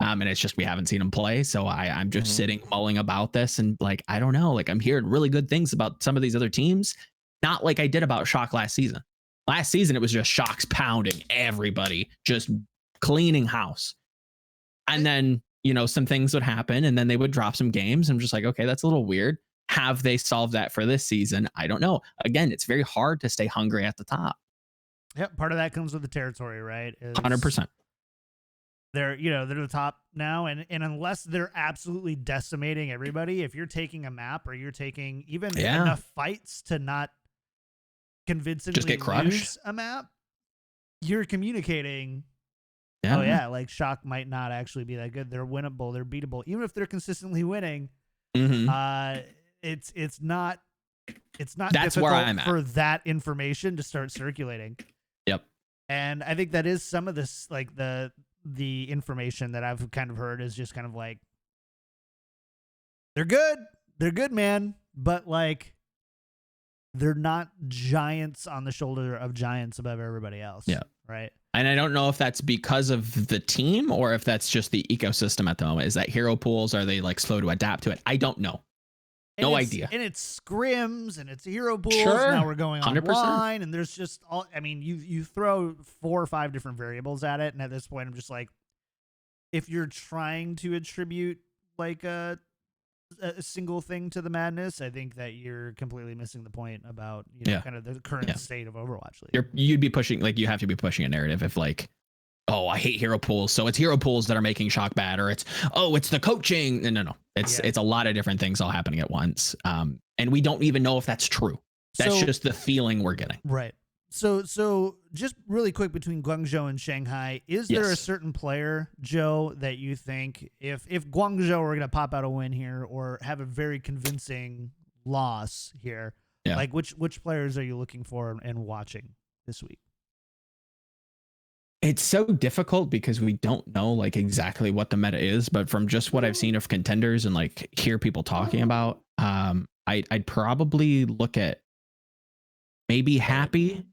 And it's just we haven't seen them play, so I'm just sitting mulling about this, and like I don't know, like I'm hearing really good things about some of these other teams, not like I did about Shock last season. Last season it was just Shock's pounding everybody, just cleaning house, and then some things would happen, and then they would drop some games. I'm just like, okay, that's a little weird. Have they solved that for this season? I don't know. Again, it's very hard to stay hungry at the top. Yep, part of that comes with the territory, right? 100%. They're the top now, and unless they're absolutely decimating everybody, if you're taking a map or you're taking even enough fights to not convincingly just get crushed, lose a map, you're communicating. Yeah. Oh yeah, like Shock might not actually be that good. They're winnable. They're beatable, even if they're consistently winning. Mm-hmm. It's not that's difficult where I'm at for that information to start circulating. Yep. And I think that is some of this, like the information that I've kind of heard is just kind of like They're good, man. But like, they're not giants on the shoulder of giants above everybody else. Yeah. Right. And I don't know if that's because of the team or if that's just the ecosystem at the moment. Is that hero pools? Are they like slow to adapt to it? I don't know. No idea. And it's scrims and it's hero pools. Sure. Now we're going 100%. online, and there's just all. I mean, you throw 4 or 5 different variables at it, and at this point, I'm just like, if you're trying to attribute like a single thing to the madness, I think that you're completely missing the point about kind of the current state of Overwatch League. You'd be pushing, like, you have to be pushing a narrative if like, oh, I hate hero pools, so it's hero pools that are making Shock bad, or it's the coaching. No. It's a lot of different things all happening at once. And we don't even know if that's true. That's just the feeling we're getting. Right. So just really quick, between Guangzhou and Shanghai, is there a certain player, Joe, that you think if Guangzhou were going to pop out a win here or have a very convincing loss here, like which players are you looking for and watching this week? It's so difficult because we don't know like exactly what the meta is, but from just what I've seen of contenders and like hear people talking about, I'd probably look at maybe Happy,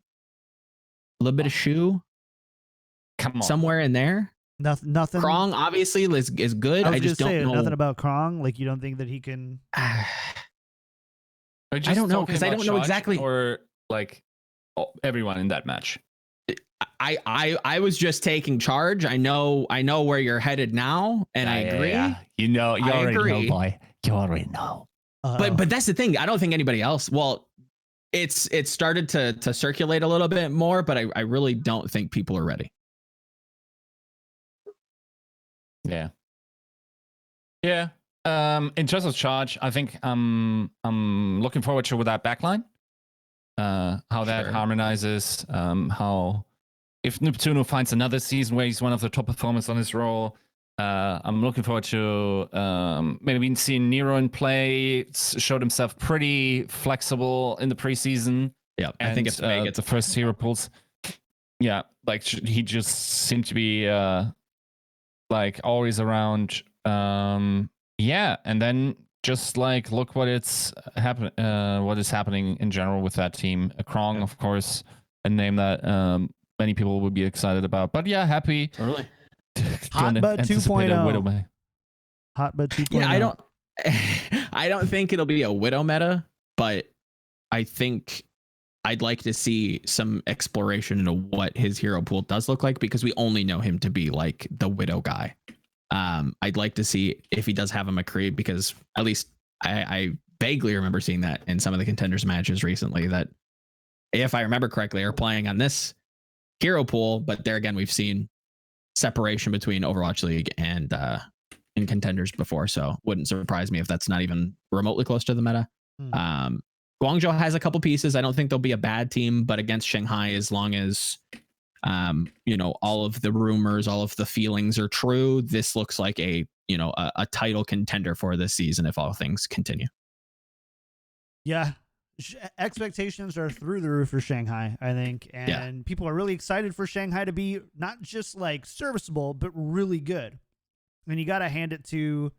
a little bit of Shu, somewhere in there. Nothing. Krong obviously is good. I just don't know nothing about Krong. Like, you don't think that he can? I don't know, because I don't know exactly. Or like everyone in that match. I was just taking charge. I know where you're headed now, and I agree. Yeah. You already know, boy. You already know. But that's the thing. I don't think anybody else. Well, it's started to circulate a little bit more, but I really don't think people are ready. Yeah. Yeah. In terms of charge, I think I'm looking forward to that backline. How that harmonizes. How if Neptuno finds another season where he's one of the top performers on his role. I'm looking forward to maybe seeing Nero in play. Showed himself pretty flexible in the preseason. Yeah, I think it's May the first hero pools. Yeah, like he just seemed to be like always around. Yeah, and then just like look what is happening in general with that team. Krong, of course, a name that many people would be excited about. But yeah, Happy. Totally. Hotbud 2.0. Hotbud 2.0. Yeah, I don't think it'll be a Widow meta, but I think I'd like to see some exploration into what his hero pool does look like, because we only know him to be like the Widow guy. I'd like to see if he does have a McCree, because at least I vaguely remember seeing that in some of the contenders matches recently, that if I remember correctly are playing on this hero pool, but there again, we've seen separation between Overwatch League and in contenders before, so wouldn't surprise me if that's not even remotely close to the meta. Guangzhou has a couple pieces. I don't think they'll be a bad team, but against Shanghai, as long as all of the rumors, all of the feelings are true, this looks like a title contender for this season if all things continue. Yeah. Expectations are through the roof for Shanghai, I think, and people are really excited for Shanghai to be not just like serviceable, but really good. And you got to hand it to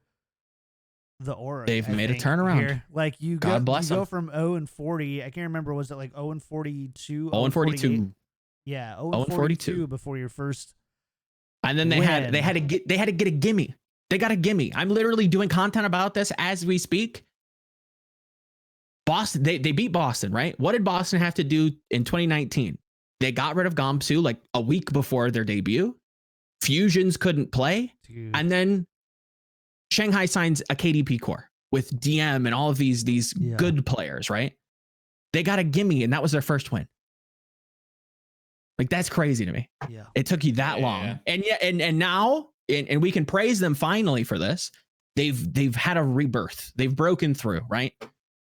the aura. They've made a turnaround here. Like you God bless go from 0-40. I can't remember, was it like 0-42? 0-42. Yeah, 0-42 before your first. And then they had to get a gimme. They got a gimme. I'm literally doing content about this as we speak. Boston, they beat Boston, right? What did Boston have to do in 2019? They got rid of Gamsu like a week before their debut. Fusions couldn't play. Dude. And then Shanghai signs a KDP core with DM and all of these good players, right? They got a gimme, and that was their first win. Like, that's crazy to me. Yeah. It took you that long. Yeah. And yeah, and now, and we can praise them finally for this. They've had a rebirth. They've broken through, right?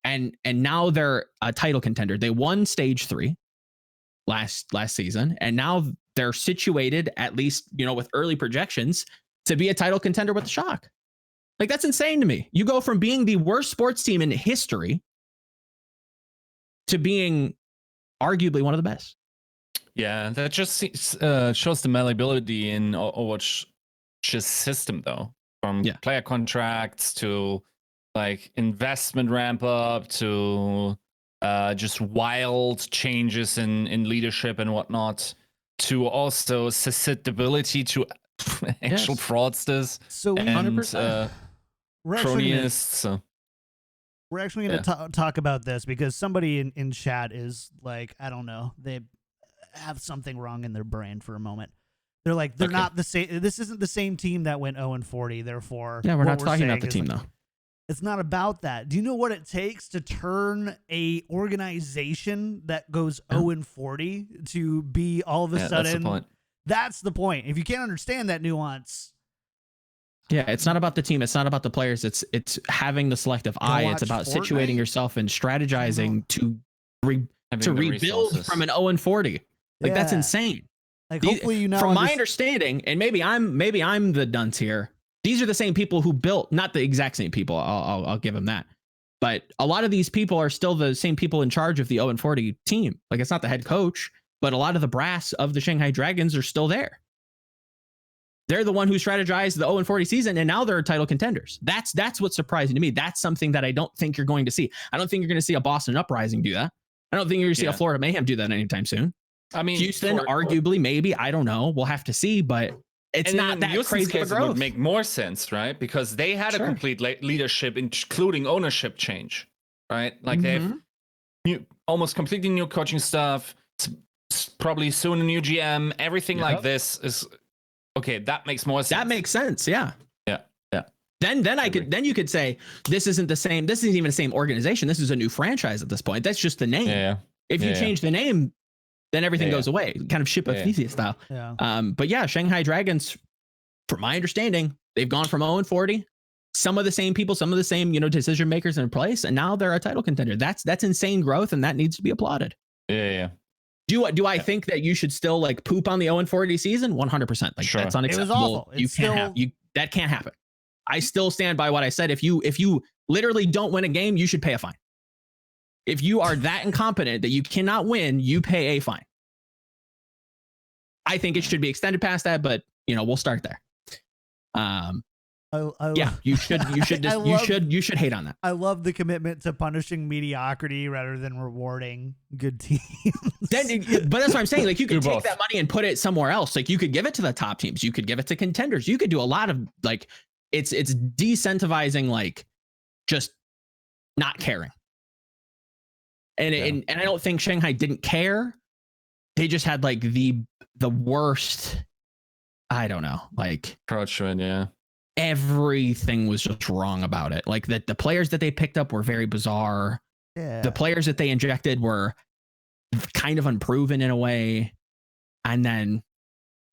And now they're a title contender. They won stage 3 last season, and now they're situated, at least, with early projections, to be a title contender with the Shock. Like, that's insane to me. You go from being the worst sports team in history to being arguably one of the best. Yeah, that just shows the malleability in Overwatch's system, though. From player contracts to like investment ramp up to just wild changes in leadership and whatnot, to also susceptibility to actual fraudsters so and cronyist. So we're actually going to talk about this because somebody in chat is like, I don't know, they have something wrong in their brain for a moment. They're like, they're not the same. This isn't the same team that went 0-40. Therefore, we're not talking about the team though. It's not about that. Do you know what it takes to turn a organization that goes 0-40 to be all of a sudden? That's the point. That's the point. If you can't understand that nuance. Yeah, it's not about the team. It's not about the players. It's having the selective eye. It's about situating yourself and strategizing to rebuild from an 0-40. Like that's insane. Like hopefully you know. From my understanding, and maybe I'm the dunce here. These are the same people who built, not the exact same people. I'll give them that. But a lot of these people are still the same people in charge of the 0-40 team. Like it's not the head coach, but a lot of the brass of the Shanghai Dragons are still there. They're the one who strategized the 0-40 season, and now they're title contenders. That's what's surprising to me. That's something that I don't think you're going to see. I don't think you're going to see a Boston Uprising do that. I don't think you're going to see a Florida Mayhem do that anytime soon. I mean, Houston, arguably, maybe. I don't know. We'll have to see, but it's not that crazy of a growth. Would make more sense, right? Because they had a complete leadership, including ownership change, right? Like they have almost completely new coaching staff, probably soon a new GM. Everything like this is okay. That makes more sense. That makes sense. Yeah. Yeah. Then you could say this isn't the same. This isn't even the same organization. This is a new franchise at this point. That's just the name. Yeah. If you change the name, then everything goes away. Kind of ship of Theseus style. Yeah. But yeah, Shanghai Dragons, from my understanding, they've gone from 0-40. Some of the same people, some of the same, decision makers in place, and now they're a title contender. That's insane growth, and that needs to be applauded. Yeah. Do I think that you should still like poop on the 0-40 season? 100%. Like that's unacceptable. It was awful. You can't that can't happen. I still stand by what I said. If you literally don't win a game, you should pay a fine. If you are that incompetent that you cannot win, you pay a fine. I think it should be extended past that, but we'll start there. You should hate on that. I love the commitment to punishing mediocrity rather than rewarding good teams. But that's what I'm saying. Like you could take that money and put it somewhere else. Like you could give it to the top teams. You could give it to contenders. You could do a lot of like, it's decentivizing, like just not caring. And I don't think Shanghai didn't care. They just had like the worst. I don't know, like approach to it. Yeah. Everything was just wrong about it. Like the players that they picked up were very bizarre. Yeah. The players that they injected were kind of unproven in a way. And then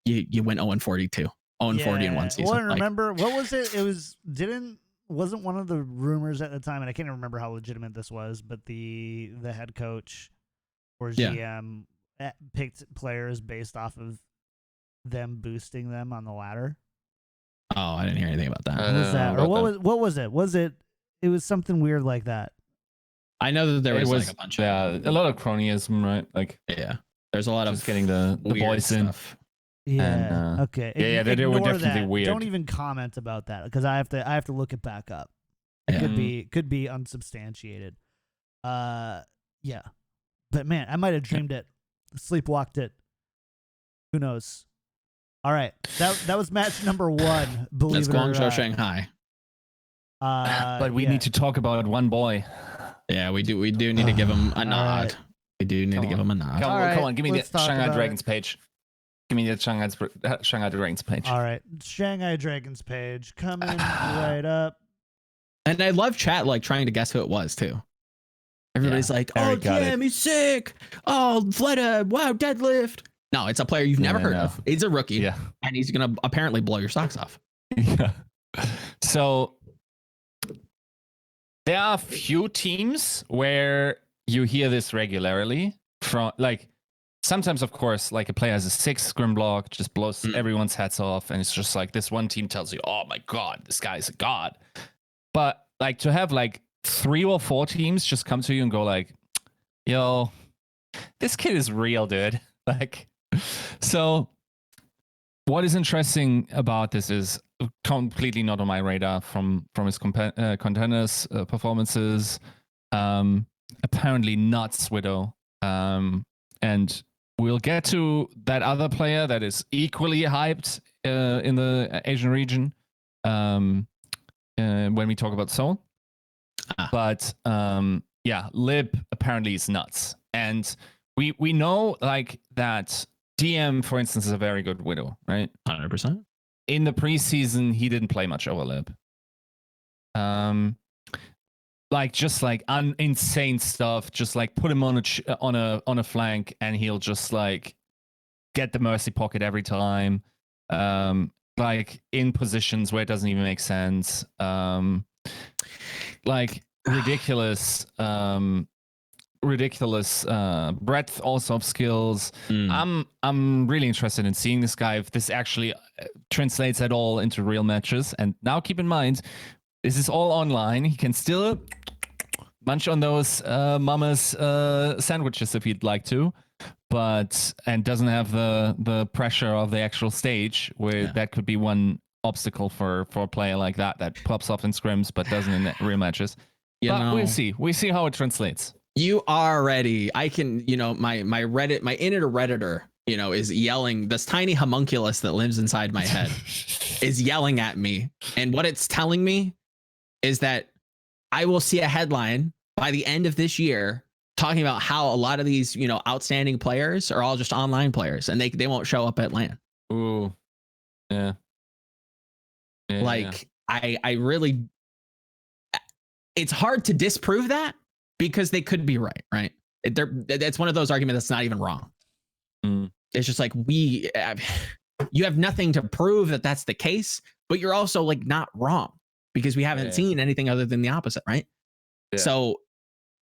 you went 0-42, 0-40 in one season. Well, remember what was it? It wasn't one of the rumors at the time, and I can't remember how legitimate this was, but the head coach or GM picked players based off of them boosting them on the ladder. Oh, I didn't hear anything about that. What was that? Or what was it? Was it was something weird like that? I know that there was like a bunch of a lot of cronyism, right? Like there's a lot of getting the voice stuff. Yeah. Okay. They were definitely weird. Don't even comment about that because I have to look it back up. It could be unsubstantiated. Yeah. But man, I might have dreamed it, sleepwalked it. Who knows? All right, that was match number 1. Believe it or not. Guangzhou Shanghai. But we need to talk about one boy. Yeah, we do. We do need to give him a nod. Right. We do need to give him a nod. Come on, give me the Shanghai Dragons page. Give me the Shanghai Dragons page. All right, Shanghai Dragons page coming right up. And I love chat like trying to guess who it was too. Everybody's like, "Oh, damn, he's sick. Oh, Fleta, wow, deadlift." No, it's a player you've never heard of. He's a rookie, and he's gonna apparently blow your socks off. Yeah. So there are a few teams where you hear this regularly from, like, sometimes, of course, like a player has a 6 scrim block, just blows everyone's hats off, and it's just like this one team tells you, "Oh my god, this guy is a god." But like to have like 3 or 4 teams just come to you and go like, "Yo, this kid is real, dude." Like. So what is interesting about this is completely not on my radar from his contenders performances. Apparently nuts Widow. And we'll get to that other player that is equally hyped in the Asian region when we talk about Seoul. But yeah, Lip apparently is nuts. And we know like that DM, for instance, is a very good Widow, right? 100%. In the preseason, he didn't play much over Lip. Like just like insane stuff. Just like put him on a flank, and he'll just like get the mercy pocket every time. Like in positions where it doesn't even make sense. Like ridiculous breadth also of skills. I'm really interested in seeing this guy, if this actually translates at all into real matches. And now keep in mind, this is all online. He can still munch on those mama's sandwiches if he'd like to, and doesn't have the pressure of the actual stage, where that could be one obstacle for a player like that pops up in scrims but doesn't in real matches. We'll see how it translates. You are ready. I can, my Reddit, my inner Redditor, is yelling. This tiny homunculus that lives inside my head is yelling at me. And what it's telling me is that I will see a headline by the end of this year talking about how a lot of these, outstanding players are all just online players, and they won't show up at LAN. Ooh. Yeah. I really, it's hard to disprove that, because they could be right? It's one of those arguments that's not even wrong. It's just like, you have nothing to prove that that's the case, but you're also like not wrong, because we haven't seen anything other than the opposite, right? Yeah. So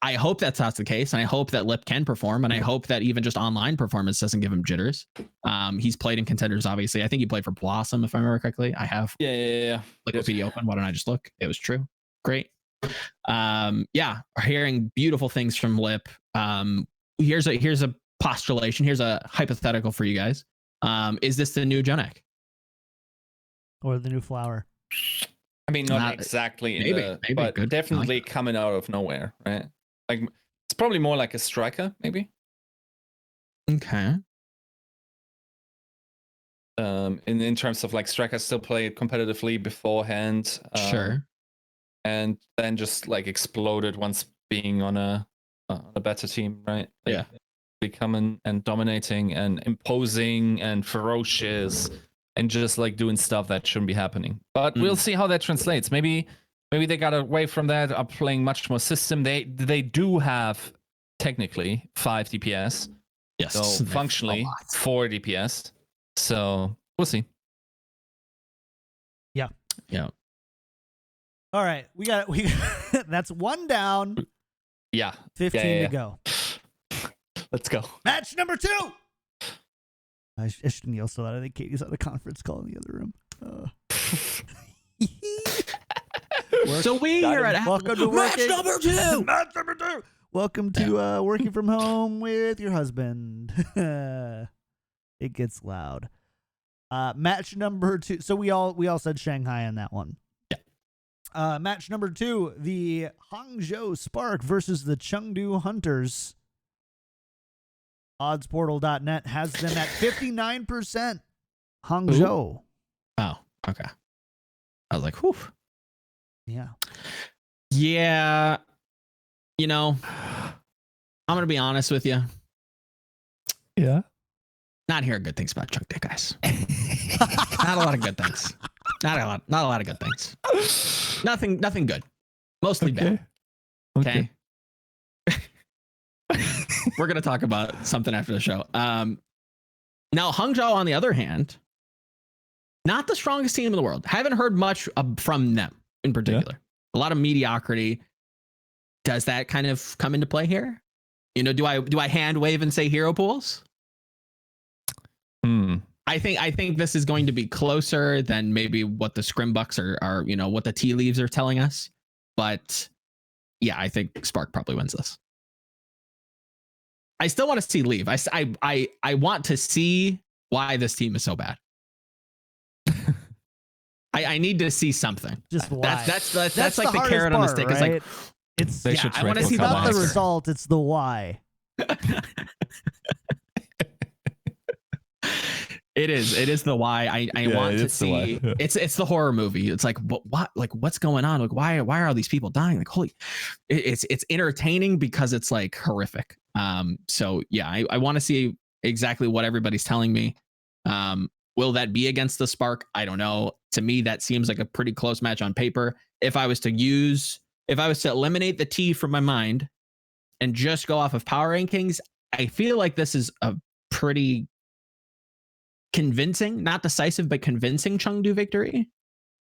I hope that's not the case, and I hope that Lip can perform, and I hope that even just online performance doesn't give him jitters. He's played in contenders, obviously. I think he played for Blossom, if I remember correctly. I have. Yeah. Wikipedia open. Why don't I just look? It was true. Great. We're hearing beautiful things from Lip. Here's a postulation. Here's a hypothetical for you guys. Is this the new Jonek? Or the new Flower? I mean, not exactly, maybe but good. definitely coming out of nowhere, right? Like, it's probably more like a striker, maybe. Okay. In terms of like, strikers still played competitively beforehand. Sure. And then just like exploded once being on a better team, right? Like, becoming and dominating and imposing and ferocious, and just like doing stuff that shouldn't be happening. But we'll see how that translates. Maybe they got away from that, are playing much more system. They do have technically 5 DPS. Yes. So functionally 4 DPS. So we'll see. Yeah. All right, we got that's one down. Yeah. 15 to go. Let's go. Match number 2. I shouldn't yell so loud. I think Katie's on the conference call in the other room. So we here at welcome to match number 2. Match number 2. Welcome to working from home with your husband. It gets loud. Match number 2. So we all said Shanghai on that one. Yeah. Match number 2, the Hangzhou Spark versus the Chengdu Hunters. Oddsportal.net has them at 59%. Hangzhou. Oh, okay. I was like, whew. Yeah. Yeah. I'm going to be honest with you. Yeah. Not hearing good things about Chengdu, guys. Not a lot of good things. Not a lot of good things. Nothing good. Mostly bad. Okay. We're going to talk about something after the show. Now, Hangzhou, on the other hand, not the strongest team in the world. Haven't heard much from them in particular. Yeah. A lot of mediocrity. Does that kind of come into play here? Do I hand wave and say hero pools? I think this is going to be closer than maybe what the Scrimbucks are what the tea leaves are telling us. But yeah, I think Spark probably wins this. I still want to see Leave. I want to see why this team is so bad. I need to see something. Just why? That's like the carrot on the stick. Right? It's like I want to see not the result. It's the why. It is the why. I want to see. It's the horror movie. It's like what like what's going on? Like why are all these people dying? Like holy, it's entertaining because it's like horrific. So yeah, I want to see exactly what everybody's telling me. Will that be against the Spark? I don't know. To me, that seems like a pretty close match on paper. If I was to eliminate the T from my mind and just go off of power rankings, I feel like this is a pretty convincing, not decisive, but convincing Chengdu victory.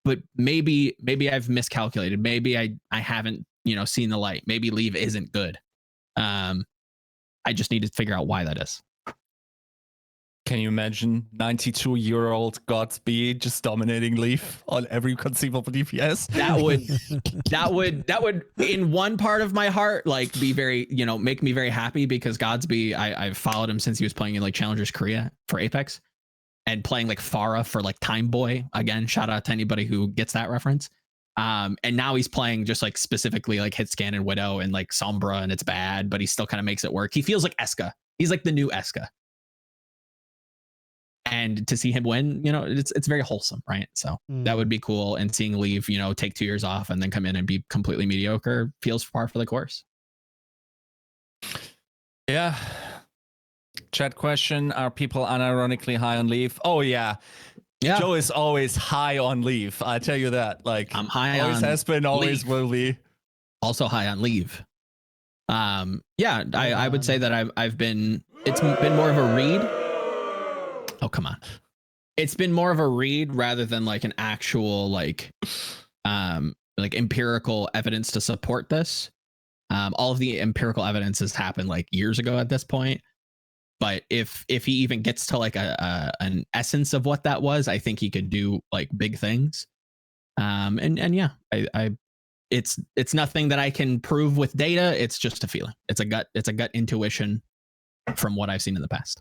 But maybe I've miscalculated. Maybe I haven't, seen the light. Maybe Leave isn't good. I just need to figure out why that is. Can you imagine 92-year-old Godsby just dominating Leaf on every conceivable DPS? That would in one part of my heart like be very, make me very happy because Godsby, I've followed him since he was playing in like Challengers Korea for Apex and playing like Pharah for like Time Boy. Again, shout out to anybody who gets that reference. And now he's playing just like specifically like Hitscan and Widow and like Sombra, and it's bad, but he still kind of makes it work. He feels like Eska. He's like the new Eska. And to see him win, it's very wholesome, right? So that would be cool. And seeing Leave, take 2 years off and then come in and be completely mediocre feels par for the course. Yeah. Chat question: are people unironically high on Leave? Oh yeah. Joe is always high on Leave. I tell you that. Like I'm high always on has been, always Leave. will be. Also high on Leave. I would say that I've been. It's been more of a read. Oh, come on. It's been more of a read rather than like an actual like empirical evidence to support this. All of the empirical evidence has happened like years ago at this point. But if he even gets to like an essence of what that was, I think he could do like big things. It's nothing that I can prove with data. It's just a feeling. It's a gut intuition from what I've seen in the past.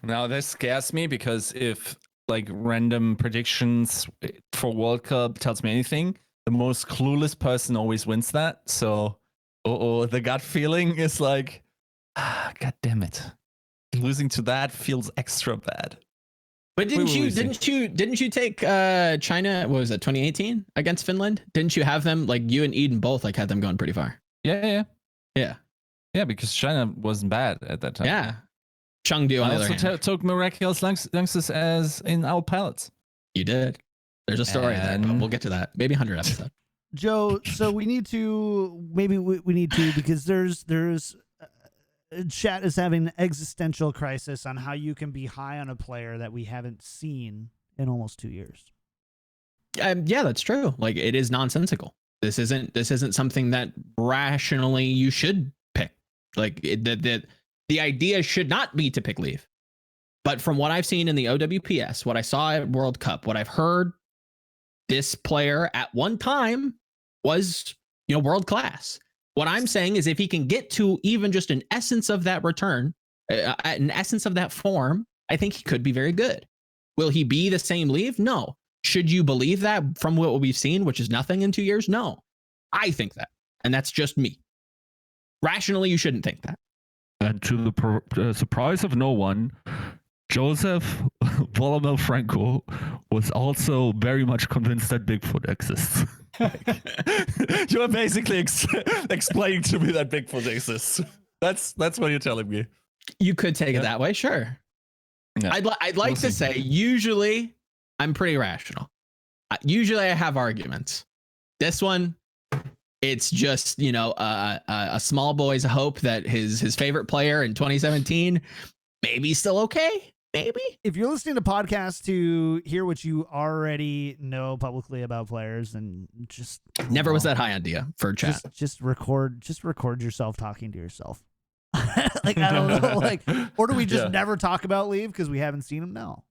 Now this scares me because if like random predictions for World Cup tells me anything, the most clueless person always wins that. So, the gut feeling is like, God damn it, losing to that feels extra bad. But didn't you take China? What was it, 2018 against Finland? Didn't you have them like you and Eden both like had them going pretty far? Yeah. Yeah, because China wasn't bad at that time. Yeah. Chengdu on the other hand. Took miraculous youngsters as in our palettes. You did. There's a story there, but we'll get to that. Maybe 100 episodes. Joe, so we need to because there's chat is having an existential crisis on how you can be high on a player that we haven't seen in almost 2 years. Yeah, that's true. Like it is nonsensical. This isn't something that rationally you should pick. Like the idea should not be to pick Leave. But from what I've seen in the OWPS, what I saw at World Cup, what I've heard, this player at one time was, world class. What I'm saying is if he can get to even just an essence of that return, an essence of that form, I think he could be very good. Will he be the same Leave? No. Should you believe that from what we've seen, which is nothing in 2 years? No. I think that. And that's just me. Rationally, you shouldn't think that. And to the surprise of no one, Joseph Volamel Franco was also very much convinced that Bigfoot exists. You are basically explaining to me that Bigfoot exists. That's what you're telling me. You could take it that way, sure. Yeah. I'd like to say usually I'm pretty rational. Usually I have arguments. This one, it's just, a small boy's hope that his favorite player in 2017 maybe still okay. Maybe. If you're listening to podcasts to hear what you already know publicly about players, then just never was that high on Dia for chat. Just record yourself talking to yourself. Like I don't know, like, or do we just never talk about Leave because we haven't seen him? No.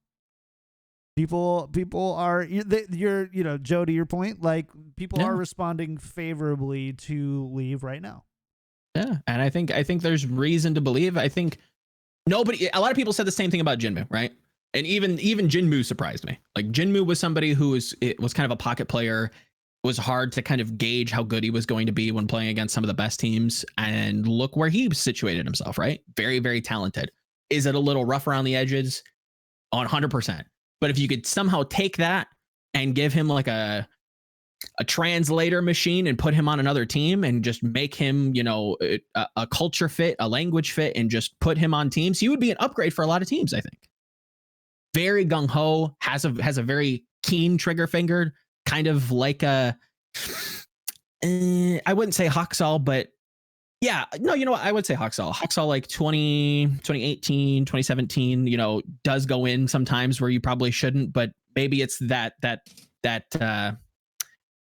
People are you're Joe, to your point, like people are responding favorably to Leave right now. Yeah, and I think there's reason to believe. I think a lot of people said the same thing about Jinmu, right? And even Jinmu surprised me. Like Jinmu was somebody who was kind of a pocket player. It was hard to kind of gauge how good he was going to be when playing against some of the best teams. And look where he situated himself, right? Very, very talented. Is it a little rough around the edges? 100%. But if you could somehow take that and give him like a translator machine and put him on another team and just make him, you know, a culture fit, a language fit, and just put him on teams, he would be an upgrade for a lot of teams, I think. Very gung-ho, has a very keen trigger finger, kind of like I wouldn't say Haksal, but yeah, no, you know what? I would say Haksal. Haksal like 2018, 2017, you know, does go in sometimes where you probably shouldn't, but maybe it's that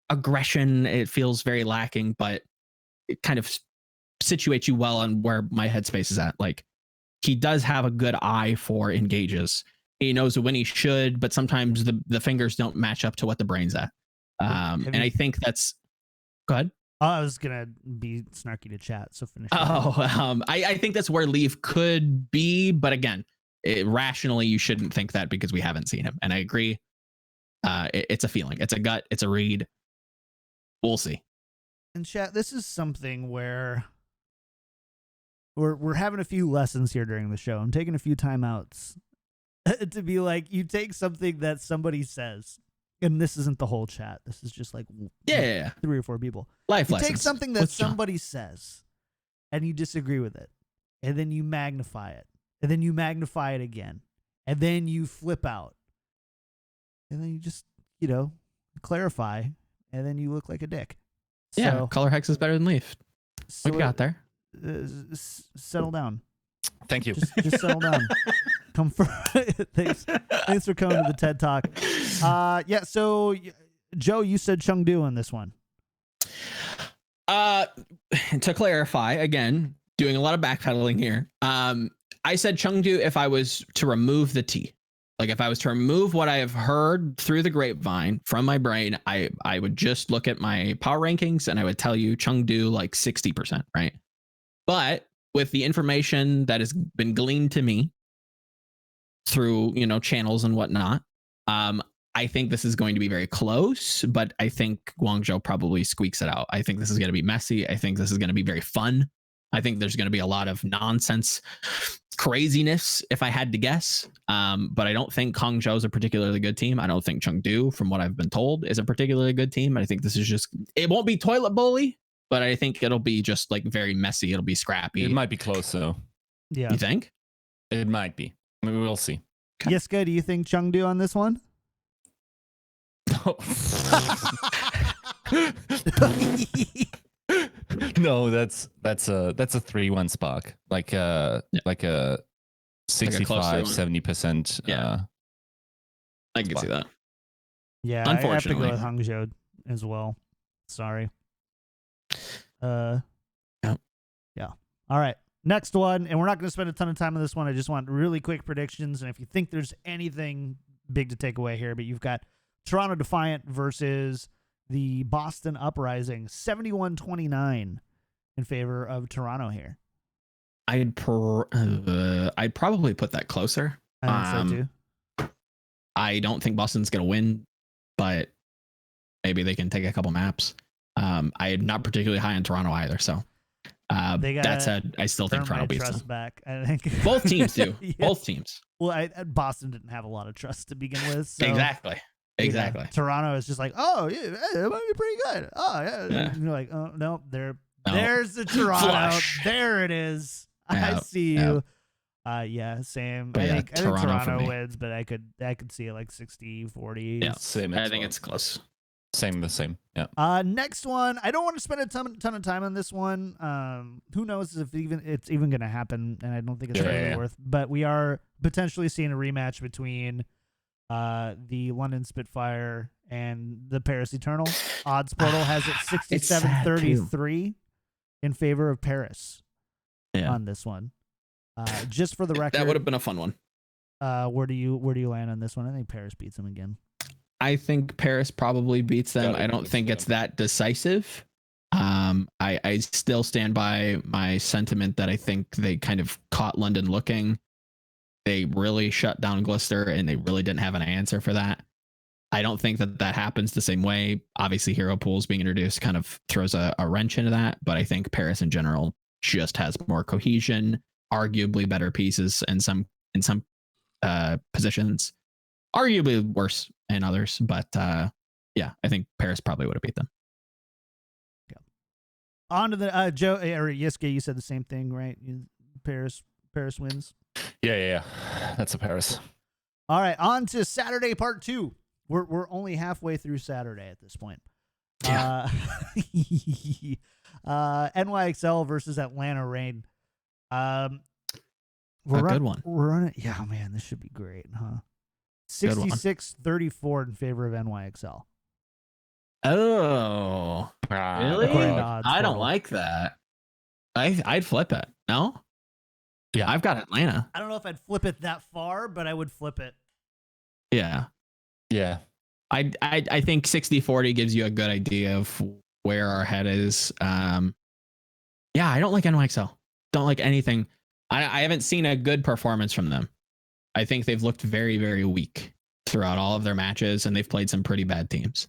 aggression, it feels very lacking, but it kind of situates you well on where my headspace is at. Like, he does have a good eye for engages. He knows when he should, but sometimes the fingers don't match up to what the brain's at. And I think that's good. Oh, I was gonna be snarky to chat, so finish. I think that's where Leaf could be, but again, rationally, you shouldn't think that because we haven't seen him. And I agree. It's a feeling, it's a gut, it's a read. We'll see. And chat, this is something where we're having a few lessons here during the show. I'm taking a few timeouts to be like, you take something that somebody says, and this isn't the whole chat. This is just like 3 or 4 people. Life you lessons. take something that somebody says, and you disagree with it, and then you magnify it, and then you magnify it again, and then you flip out, and then you just, you know, clarify, and then you look like a dick. Yeah, so, color hex is better than Leaf. What you got there? Settle down. Thank you. Just settle down. Come for thanks for coming to the TED Talk. Yeah. So, Joe, you said Chengdu on this one. To clarify, again, doing a lot of backpedaling here. I said Chengdu if I was to remove the T. Like if I was to remove what I have heard through the grapevine from my brain, I would just look at my power rankings and I would tell you Chengdu like 60%, right? But with the information that has been gleaned to me through, you know, channels and whatnot, I think this is going to be very close, but I think Guangzhou probably squeaks it out. I think this is going to be messy. I think this is going to be very fun. I think there's going to be a lot of nonsense craziness, if I had to guess. But I don't think Guangzhou is a particularly good team. I don't think Chengdu, from what I've been told, is a particularly good team. I think this is just, it won't be toilet bully, but I think it'll be just like very messy. It'll be scrappy. It might be close though. Yeah. You think? It might be. I mean, we'll see. Okay. Yiska, do you think Chengdu on this one? No, that's a 3-1 spark. Like a 65-70%. Yeah. I can see that. Yeah, unfortunately. I have to go with Hangzhou as well. Sorry. Yeah. All right. Next one, and we're not going to spend a ton of time on this one. I just want really quick predictions, and if you think there's anything big to take away here, but you've got Toronto Defiant versus the Boston Uprising, 71-29 in favor of Toronto here. I'd probably put that closer. I think so too. I don't think Boston's going to win, but maybe they can take a couple maps. I'm not particularly high on Toronto either, so that said, I still think Toronto beats them. Back, I think both teams do. Yes. Both teams. Well, Boston didn't have a lot of trust to begin with. So, Exactly. You know, Toronto is just like, oh, yeah, it might be pretty good. Oh, yeah. And you're like, oh, no, there's the Toronto. Flush. There it is. I see you. Yeah, same. But I think Toronto wins, but I could see it like 60-40. Yeah, same. I think it's close. The same. Yeah. Next one. I don't want to spend a ton of time on this one. Who knows if it's even going to happen, and I don't think it's really worth. But we are potentially seeing a rematch between the London Spitfire and the Paris Eternal. Odds Portal has it 67-33 in favor of Paris on this one. Just for the record, that would have been a fun one. Where do you land on this one? I think Paris beats them again. I think Paris probably beats them. I don't think it's that decisive. I still stand by my sentiment that I think they kind of caught London looking. They really shut down Glister, and they really didn't have an answer for that. I don't think that happens the same way. Obviously, hero pools being introduced kind of throws a wrench into that, but I think Paris in general just has more cohesion, arguably better pieces in some positions, arguably worse in others. But yeah, I think Paris probably would have beat them. On to the Joe or Yiska, you said the same thing, right? Paris wins. Yeah. That's a Paris. All right, on to Saturday part 2. We're only halfway through Saturday at this point. Yeah. NYXL versus Atlanta Reign. Good one. We're running. Yeah, man, this should be great, huh? 66-34 in favor of NYXL. Oh, really? I don't like that. I'd flip it. No? Yeah, I've got Atlanta. I don't know if I'd flip it that far, but I would flip it. Yeah. I think 60-40 gives you a good idea of where our head is. Yeah, I don't like NYXL. Don't like anything. I haven't seen a good performance from them. I think they've looked very, very weak throughout all of their matches, and they've played some pretty bad teams.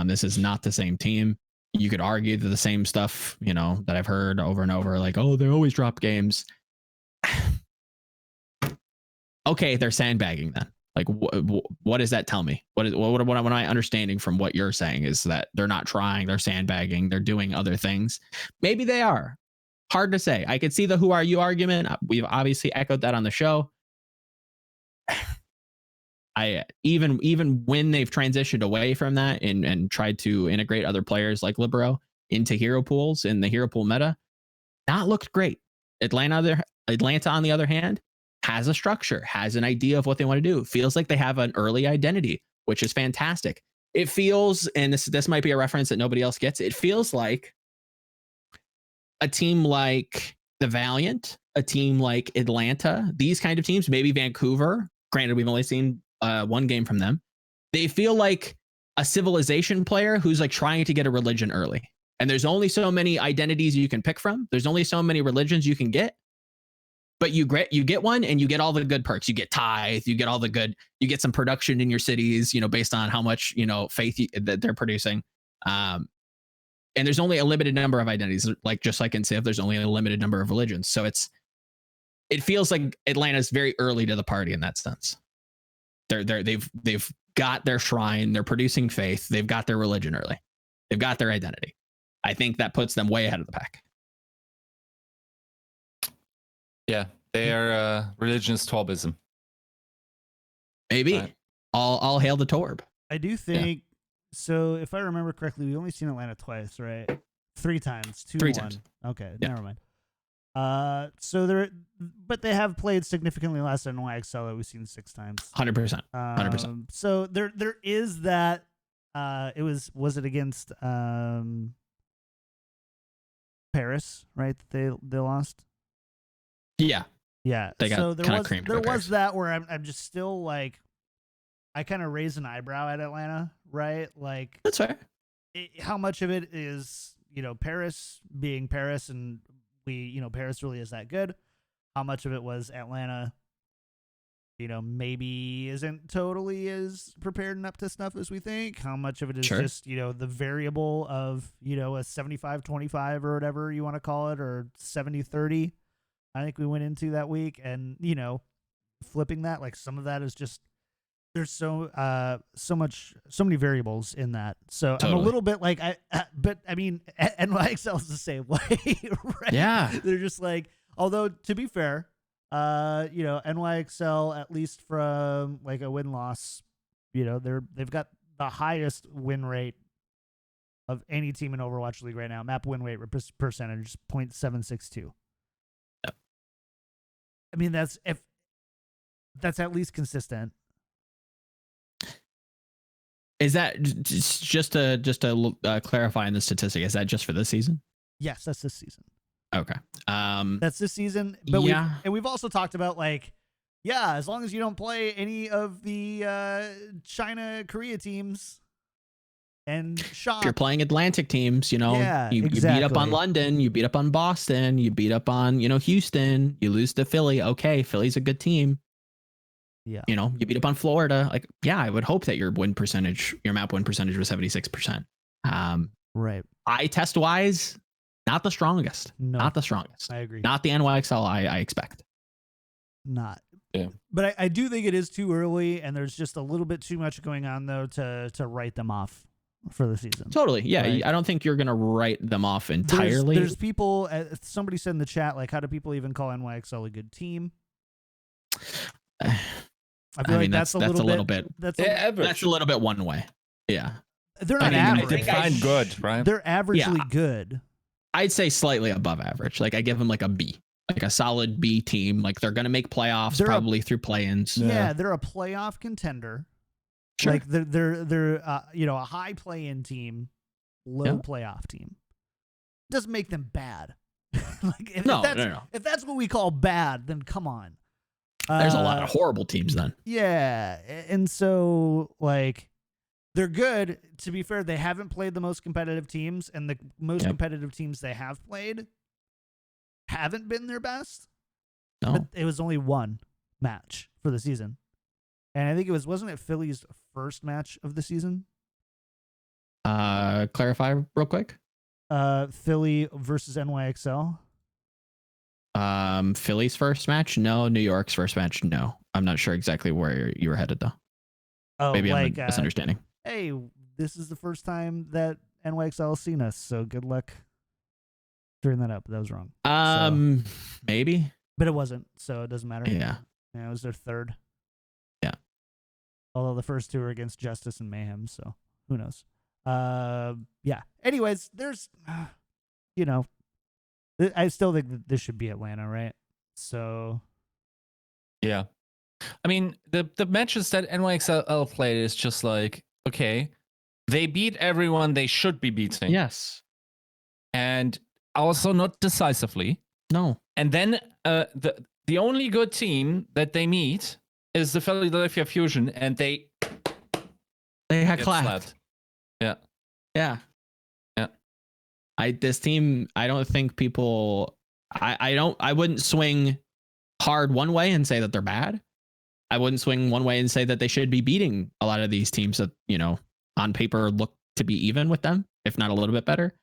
This is not the same team. You could argue that the same stuff, that I've heard over and over, like, oh, they always drop games. Okay, they're sandbagging then. Like, what does that tell me? What am I understanding from what you're saying is that they're not trying, they're sandbagging, they're doing other things. Maybe they are. Hard to say. I could see the who are you argument. We've obviously echoed that on the show. I even when they've transitioned away from that and tried to integrate other players like Libero into hero pools in the hero pool meta, not looked great. Atlanta, on the other hand, has a structure, has an idea of what they want to do. Feels like they have an early identity, which is fantastic. It feels, and this might be a reference that nobody else gets, it feels like a team like the Valiant, a team like Atlanta, these kind of teams, maybe Vancouver. Granted, we've only seen one game from them. They feel like a civilization player who's like trying to get a religion early. And there's only so many identities you can pick from. There's only so many religions you can get. But you get one and you get all the good perks. You get tithe, you get all the good, you get some production in your cities, based on how much, faith that they're producing. And there's only a limited number of identities, like just like in Civ, there's only a limited number of religions. So it feels like Atlanta's very early to the party in that sense. They've got their shrine, they're producing faith, they've got their religion early, they've got their identity. I think that puts them way ahead of the pack. Yeah, they are religion's Torbism. Maybe. Right. I'll hail the Torb. I do think so. If I remember correctly, we only seen Atlanta twice, right? 3 times. 2-1. Times. Okay, never mind. But they have played significantly less than NYXL that we've seen 6 times. 100%. 100%. So there is that. Was it against Paris, right? That they lost. Yeah. They got kind of creamed. There was that where I'm just still like, I kind of raise an eyebrow at Atlanta, right? Like that's fair. How much of it is Paris being Paris and Paris really is that good? How much of it was Atlanta, maybe isn't totally as prepared and up to snuff as we think? How much of it is just, the variable of, a 75-25 or whatever you want to call it, or 70-30? I think we went into that week and, flipping that, like some of that is just, there's so many variables in that. So totally. I'm a little bit like, but I mean, NYXL is the same way, right? Yeah. They're just like, although to be fair, NYXL, at least from like a win-loss, they've got the highest win rate of any team in Overwatch League right now. Map win rate percentage 0.762. Yep. I mean, that's at least consistent. Is that just to clarify in the statistic? Is that just for this season? Yes, that's this season. Okay. That's this season. But we've also talked about as long as you don't play any of the China, Korea teams and shop. If you're playing Atlantic teams, you beat up on London, you beat up on Boston, you beat up on, Houston, you lose to Philly. Okay, Philly's a good team. Yeah. You know, you beat up on Florida. Like, yeah, I would hope that your map win percentage was 76%. Right. Eye test wise, not the strongest. No. Not the strongest. I agree. Not the NYXL I expect. Not. Yeah. But I do think it is too early, and there's just a little bit too much going on, though, to write them off for the season. Totally. Yeah. Right. I don't think you're going to write them off entirely. There's people, somebody said in the chat, like, how do people even call NYXL a good team? I feel like that's a little bit. That's a little bit one way. Yeah. They're not average. Define good, right? They're averagely good. I'd say slightly above average. Like I give them like a B, like a solid B team. Like they're going to make playoffs probably through play-ins. Yeah, they're a playoff contender. Sure. Like they're a high play-in team, low playoff team. Doesn't make them bad. Like if that's what we call bad, then come on. There's a lot of horrible teams then. Yeah, and so like they're good. To be fair, they haven't played the most competitive teams, and the most competitive teams they have played haven't been their best. No, but it was only one match for the season, and I think wasn't it Philly's first match of the season? Clarify real quick. Philly versus NYXL. Philly's first match, no. New York's first match, no. I'm not sure exactly where you were headed though. Oh, maybe I'm misunderstanding. Hey, this is the first time that NYXL has seen us, so good luck clearing that up. That was wrong. Maybe, but it wasn't, so it doesn't matter. Yeah, it was their third. Yeah, although the first two were against Justice and Mayhem, so who knows? Yeah. Anyways, there's, I still think that this should be Atlanta, right? So, yeah. I mean, the matches that NYXL played is just like, okay, they beat everyone they should be beating. Yes. And also not decisively. No. And then the only good team that they meet is the Philadelphia Fusion, and they had clapped. Yeah. Yeah. Yeah. This team, I don't think people, I wouldn't swing hard one way and say that they're bad. I wouldn't swing one way and say that they should be beating a lot of these teams that, on paper look to be even with them, if not a little bit better.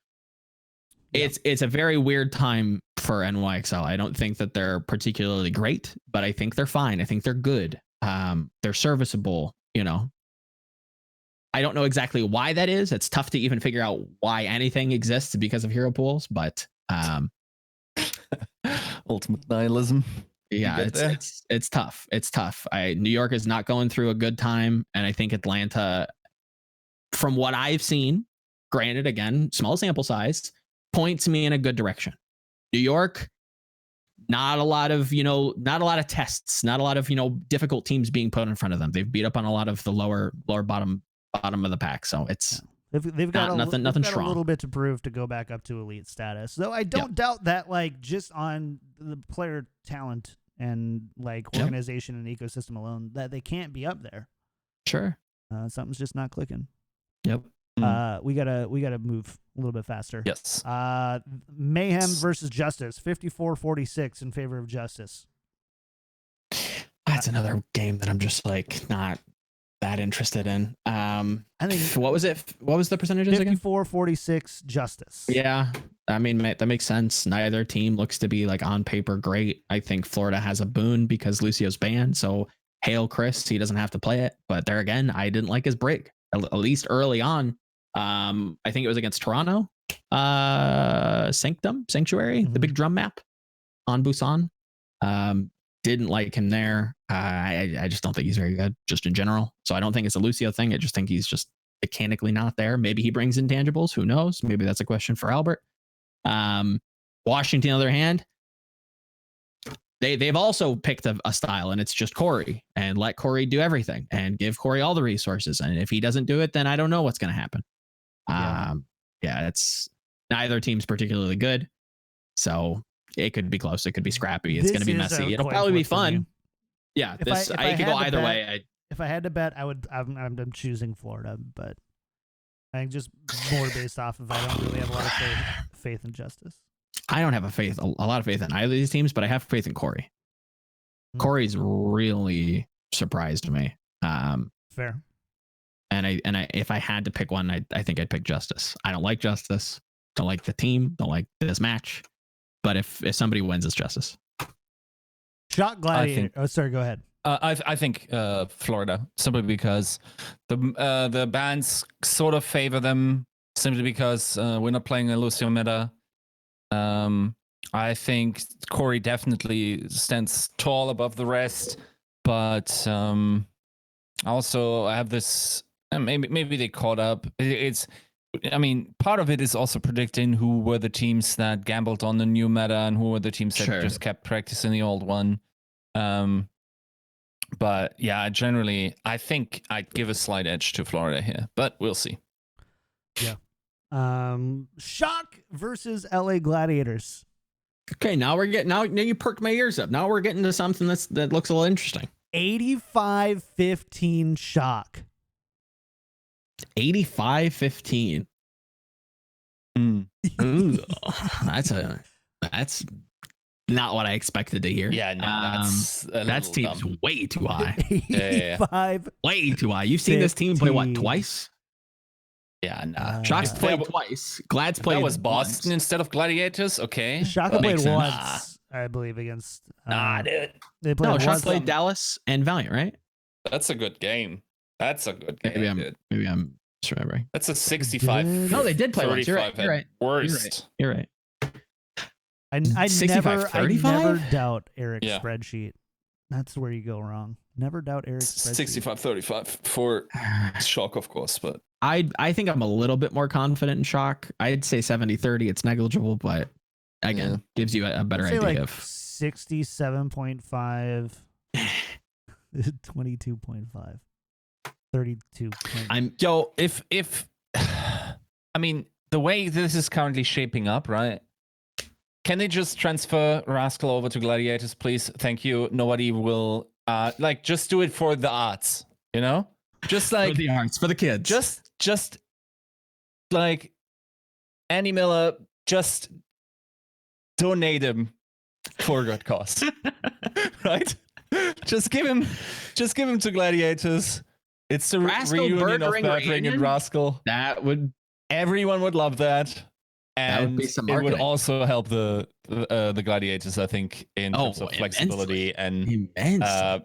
Yeah. It's a very weird time for NYXL. I don't think that they're particularly great, but I think they're fine. I think they're good. They're serviceable, I don't know exactly why that is. It's tough to even figure out why anything exists because of hero pools, but ultimate nihilism. Yeah, it's tough. It's tough. New York is not going through a good time, and I think Atlanta, from what I've seen, granted, again, small sample size, points me in a good direction. New York, not a lot of tests, not a lot of difficult teams being put in front of them. They've beat up on a lot of the lower bottom of the pack, so it's they've got nothing strong. A little bit to prove to go back up to elite status. Though I don't doubt that, like, just on the player talent and like organization and ecosystem alone, that they can't be up there. Sure. Something's just not clicking. Yep. We gotta move a little bit faster. Yes. Mayhem versus Justice, 54-46 in favor of Justice. That's another game that I'm just like not that interested in. I think what was it? What was the percentages again? 54-46 Justice. Yeah. I mean, that makes sense. Neither team looks to be like on paper great. I think Florida has a boon because Lucio's banned. So hail Chris, he doesn't have to play it. But there again, I didn't like his break, at least early on. I think it was against Toronto. Sanctuary, the big drum map on Busan. Didn't like him there. I just don't think he's very good, just in general. So I don't think it's a Lucio thing. I just think he's just mechanically not there. Maybe he brings intangibles. Who knows? Maybe that's a question for Albert. Washington, on the other hand, they've also picked a style, and it's just Corey, and let Corey do everything and give Corey all the resources. And if he doesn't do it, then I don't know what's going to happen. It's neither team's particularly good. So it could be close. It could be scrappy. It's going to be messy. It'll probably be fun. Yeah, I could go either way. If I had to bet, I'm choosing Florida, but I think just more based off of I don't really have a lot of faith in Justice. I don't have a lot of faith in either of these teams, but I have faith in Corey. Corey's really surprised me. Fair. And I if I had to pick one, I think I'd pick Justice. I don't like Justice. Don't like the team. Don't like this match. But if somebody wins, it's Justice. Shock Gladiator. Sorry, go ahead. I think Florida, simply because the bans sort of favor them, simply because we're not playing a Lucio meta. I think Corey definitely stands tall above the rest, but also I have this. Maybe they caught up. I mean, part of it is also predicting who were the teams that gambled on the new meta and who were the teams that just kept practicing the old one. But yeah, generally, I think I'd give a slight edge to Florida here, but we'll see. Yeah. Shock versus LA Gladiators. Okay, now you perked my ears up. Now we're getting to something that looks a little interesting. 85-15 Shock. 85-15. Ooh, that's not what I expected to hear. Yeah, no, that seems way too high. 85, way too high. You've seen 15. This team play what, twice? Yeah, nah. Shock's played twice. Glad's played. That was Boston instead of Gladiators. Okay. Shock played once, I believe, against. Dude. They played Shock played Dallas and Valiant, right? That's a good game. That's a good game. Maybe I'm misremembering. That's a 65. No, they did play once. You're right. Worst. You're right. I never doubt Eric's spreadsheet. That's where you go wrong. Never doubt Eric's spreadsheet. 65-35 for Shock, of course, but I think I'm a little bit more confident in Shock. I'd say 70-30. It's negligible, but again, gives you a better idea like of 67.5, 22.5, 32. If I mean, the way this is currently shaping up, right? Can they just transfer Rascal over to Gladiators, please? Thank you. Nobody will just do it for the arts, you know? Just like for the arts, for the kids. Just like Andy Miller, just donate him for a good cause. Right? Just give him to Gladiators. It's the reunion of Birdring and Rascal. Everyone would love that. And would be it would also help the Gladiators, I think, in terms of flexibility and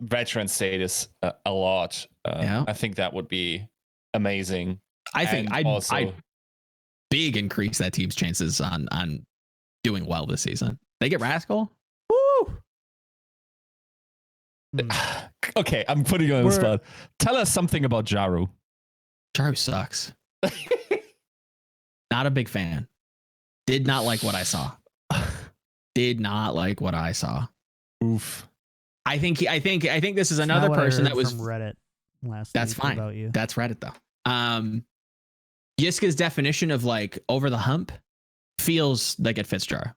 veteran status a lot. I think that would be amazing. I think I'd big increase that team's chances on doing well this season. They get Rascal. Woo! Okay, I'm putting you on the spot. Tell us something about Jaru. Jaru sucks. Not a big fan. Did not like what I saw. Oof. I think this is another person that was from Reddit last. That's fine. About you. That's Reddit though. Yiska's definition of like over the hump feels like it fits Jar.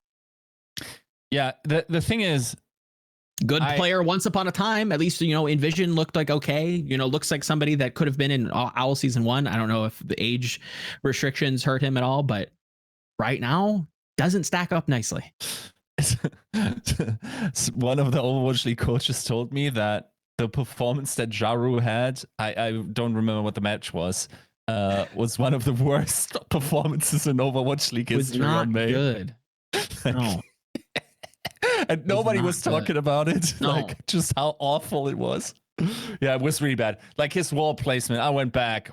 Yeah. The thing is, good player once upon a time. At least Envision looked like okay. Looks like somebody that could have been in Owl Season 1. I don't know if the age restrictions hurt him at all, but right now doesn't stack up nicely. One of the Overwatch League coaches told me that the performance that Jaru had, I don't remember what the match was one of the worst performances in Overwatch League history. Not good. No. And nobody was talking about it. No. Like just how awful it was. Yeah, it was really bad. Like his wall placement, I went back.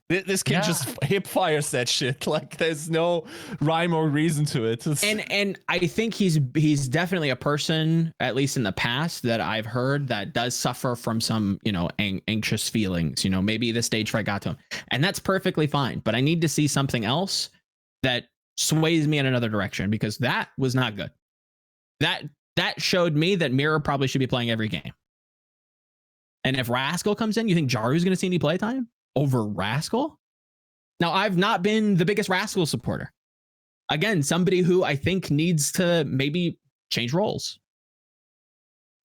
This kid just hip fires that shit. Like there's no rhyme or reason to it. And I think he's definitely a person, at least in the past, that I've heard that does suffer from some anxious feelings. Maybe the stage fright got to him, and that's perfectly fine. But I need to see something else that sways me in another direction, because that was not good. That showed me that Mirror probably should be playing every game. And if Rascal comes in, you think Jaru's going to see any playtime over Rascal? Now, I've not been the biggest Rascal supporter. Again, somebody who I think needs to maybe change roles.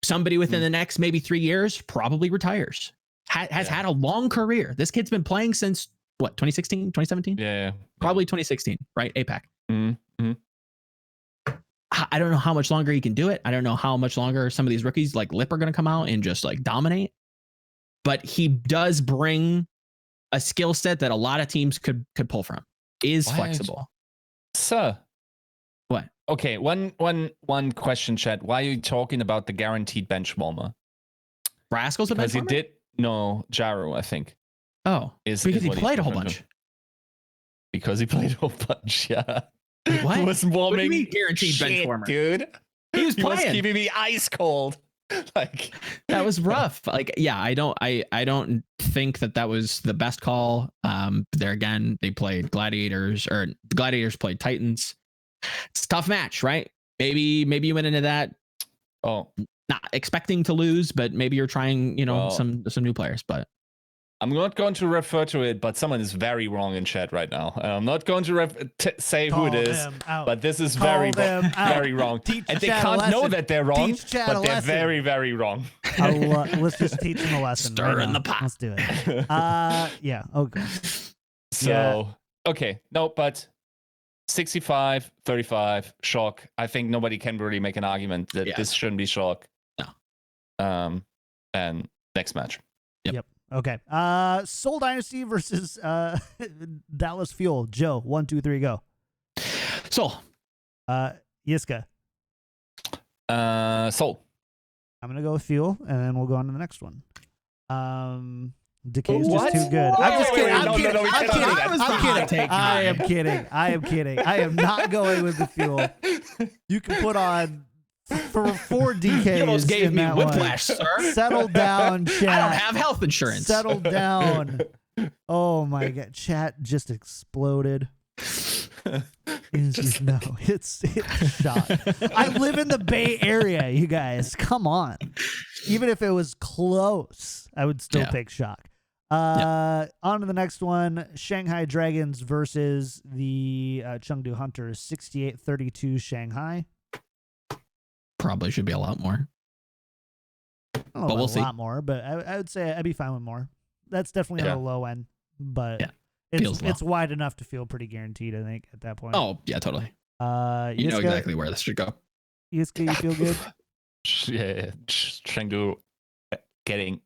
Somebody within the next maybe 3 years probably retires. Has had a long career. This kid's been playing since, 2016, 2017? Yeah. Probably 2016, right? APAC. Mm-hmm. I don't know how much longer he can do it. I don't know how much longer some of these rookies like Lip are going to come out and just like dominate. But he does bring a skill set that a lot of teams could pull from. Is flexible. Sir. What? Okay, one question, Chad. Why are you talking about the guaranteed bench warmer? Rascal's the bench warmer? Because he did. No, Jaro, I think. Oh, because he played a whole bunch. Because he played a whole bunch, yeah. Wait, what? He was warming. What do you mean guaranteed bench warmer, dude? He was playing. He was keeping me ice cold. Like that was rough. Like, yeah, I don't think that was the best call. There again, they played Gladiators, or the Gladiators played Titans. It's a tough match, right? Maybe you went into that not expecting to lose, but maybe you're trying, some new players. But I'm not going to refer to it, but someone is very wrong in chat right now. I'm not going to say who it is, but this is very wrong. And they can't know that they're wrong, but they're very, very wrong. Let's just teach them a lesson. Stir in the pot. Let's do it. Yeah. Okay. So, okay. No, but 65-35, shock. I think nobody can really make an argument that this shouldn't be shock. No. And next match. Yep. Okay. Seoul Dynasty versus Dallas Fuel. Joe, 1, 2, 3, go. Seoul. Yiska. Seoul. I'm gonna go with Fuel, and then we'll go on to the next one. Decay's just too good. I'm just kidding. I'm kidding. I am kidding. I am not going with the Fuel. You can put on for 4 DKs. You almost gave me whiplash, sir. Settle down, chat. I don't have health insurance. Settle down. Oh my god, chat just exploded. It's shot. I live in the Bay Area, you guys. Come on. Even if it was close, I would still take shock. On to the next one. Shanghai Dragons versus the Chengdu Hunters. 68-32 Shanghai. Probably should be a lot more. But we'll see. A lot more, but I would say I'd be fine with more. That's definitely on the low end, but it's wide enough to feel pretty guaranteed, I think, at that point. Oh, yeah, totally. You know exactly where this should go. Yiska, you feel good? Yeah, Chengdu getting...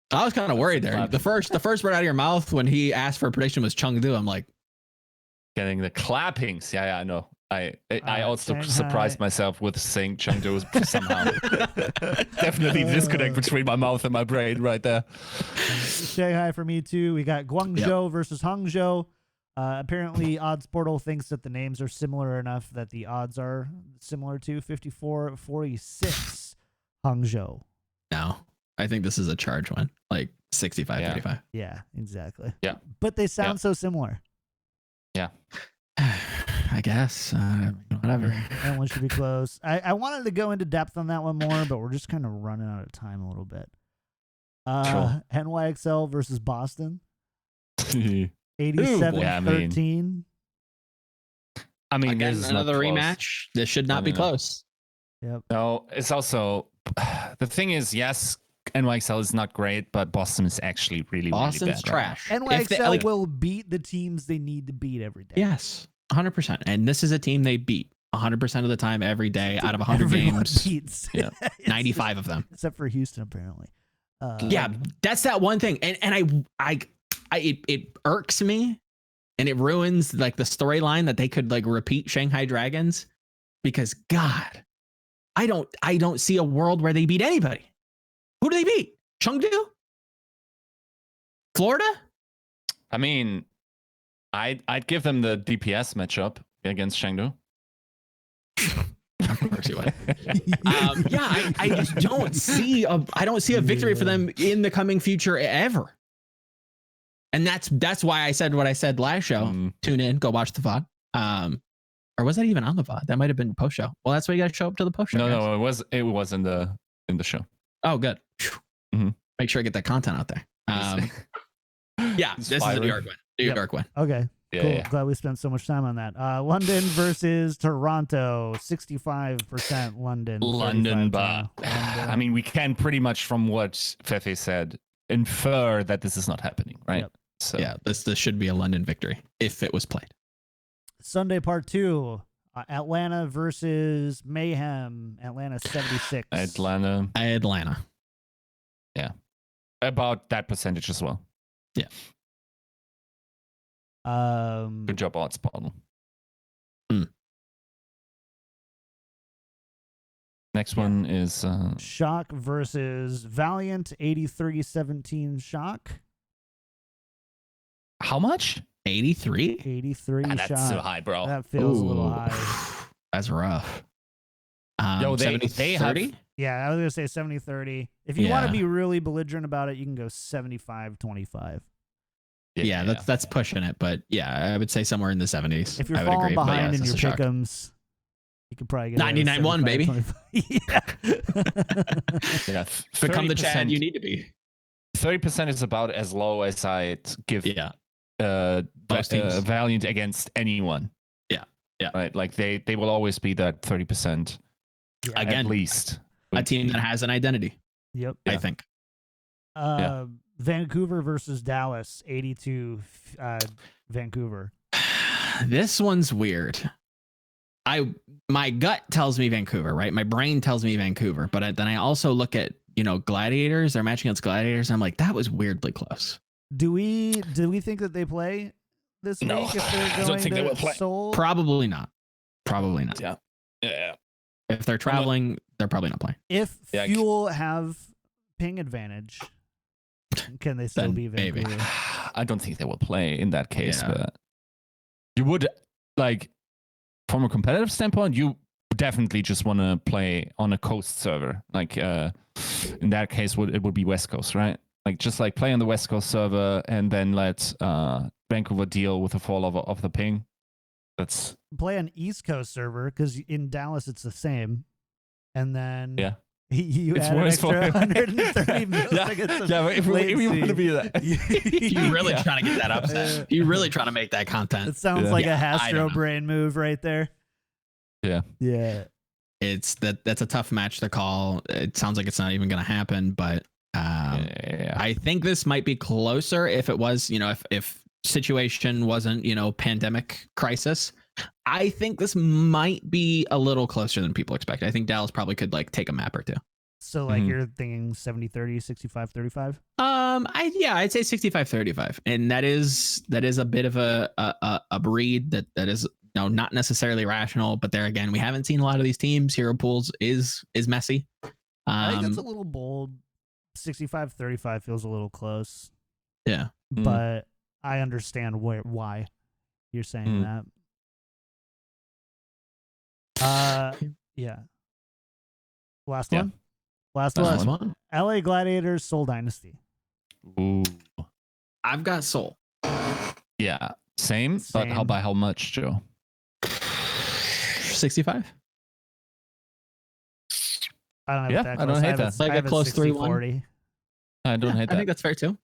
I was kind of worried there. The first word out of your mouth when he asked for a prediction was Chengdu. I'm like... Getting the clappings. Yeah, I know. I also Shanghai. Surprised myself with saying Chengdu somehow. Definitely disconnect between my mouth and my brain right there. Shanghai for me too. We got Guangzhou versus Hangzhou. Apparently, Odds Portal thinks that the names are similar enough that the odds are similar to 54-46 Hangzhou. No, I think this is a charge one, like 65-35. Yeah, exactly. Yeah, but they sound so similar. Yeah. I guess. Whatever. That one should be close. I wanted to go into depth on that one more, but we're just kind of running out of time a little bit. NYXL versus Boston. 87-13. I mean, again, another rematch. This should not be close. Yep. No, it's also... The thing is, yes, NYXL is not great, but Boston is actually really, Boston's really bad. Trash. NYXL will beat the teams they need to beat every day. Yes, 100%. And this is a team they beat 100% of the time, every day, out of 100 games. Beats. Yeah, 95 of them. Except for Houston, apparently. Yeah, that's that one thing. And it irks me, and it ruins like the storyline that they could like repeat Shanghai Dragons, because God, I don't see a world where they beat anybody. Who do they beat? Chengdu? Florida? I mean, I'd give them the DPS matchup against Chengdu. Of course you would. I just don't see a victory for them in the coming future ever. And that's why I said what I said last show. Tune in, go watch the VOD. Or was that even on the VOD? That might have been post show. Well, that's why you got to show up to the post show. No, it was in the show. Oh, good. Mm-hmm. Make sure I get that content out there. Yeah, this is a New York one. New York one. Okay. Yeah, cool. yeah. Glad we spent so much time on that. London versus Toronto. 65% London. London, but I mean, we can pretty much, from what Fefe said, infer that this is not happening, right? Yep. So yeah, this should be a London victory if it was played. Sunday part 2. Atlanta versus Mayhem. Atlanta 76. Atlanta. Yeah. About that percentage as well. Yeah. Good job, odds bottle. Next one is Shock versus Valiant. 83-17 Shock. How much? 83? 83 Shock. That's so high, bro. That feels a little high. That's rough. Yo, they have 30? Yeah, I was going to say 70-30. If you want to be really belligerent about it, you can go 75-25. Yeah, that's pushing it, but yeah, I would say somewhere in the 70s. If you're I would falling agree, behind in your Shock. pick'ems, you could probably get 99-1, baby. Yeah, become the Chad you need to be. 30% is about as low as I'd give Valiant against anyone. Yeah. Right. Like they will always be that 30%. Yeah. Again, at least. A team that has an identity. Yep. I think. Vancouver versus Dallas. 82 Vancouver. This one's weird. My gut tells me Vancouver, right? My brain tells me Vancouver, but then I also look at, Gladiators. They're matching against Gladiators. And I'm like, that was weirdly close. Do we think that they play this week if they're going I don't think to they will play. Seoul? Probably not. Yeah. If they're traveling, they're probably not playing. If Fuel have ping advantage, can they still be Vancouver? Maybe. I don't think they will play in that case, but you would, like, from a competitive standpoint, you definitely just want to play on a coast server. Like, in that case, it would be West Coast, right? Like, just like play on the West Coast server and then let Vancouver deal with the fall of the ping. That's play on East Coast server because in Dallas it's the same, and then you add an extra 130 milliseconds. But if we want to be that, you really trying to get that upset. You really trying to make that content. It sounds like a Hastro brain move right there. Yeah. It's that's a tough match to call. It sounds like it's not even going to happen, but I think this might be closer if it was, if situation wasn't, pandemic crisis. I think this might be a little closer than people expect. I think Dallas probably could take a map or two. So you're thinking 70-30, 65-35? I'd say 65-35. And that is a bit of a breed that is not necessarily rational, but there again, we haven't seen a lot of these teams. Hero pools is messy. I think that's a little bold. 65-35 feels a little close. Yeah. But I understand why you're saying that. Yeah. Last one? Last one. LA Gladiators, Seoul Dynasty. Ooh. I've got Seoul. Yeah. Same. But how much, Joe? 65. I don't have that close. I don't hate that. Like a close 3-1. I don't hate that. I think that's fair too.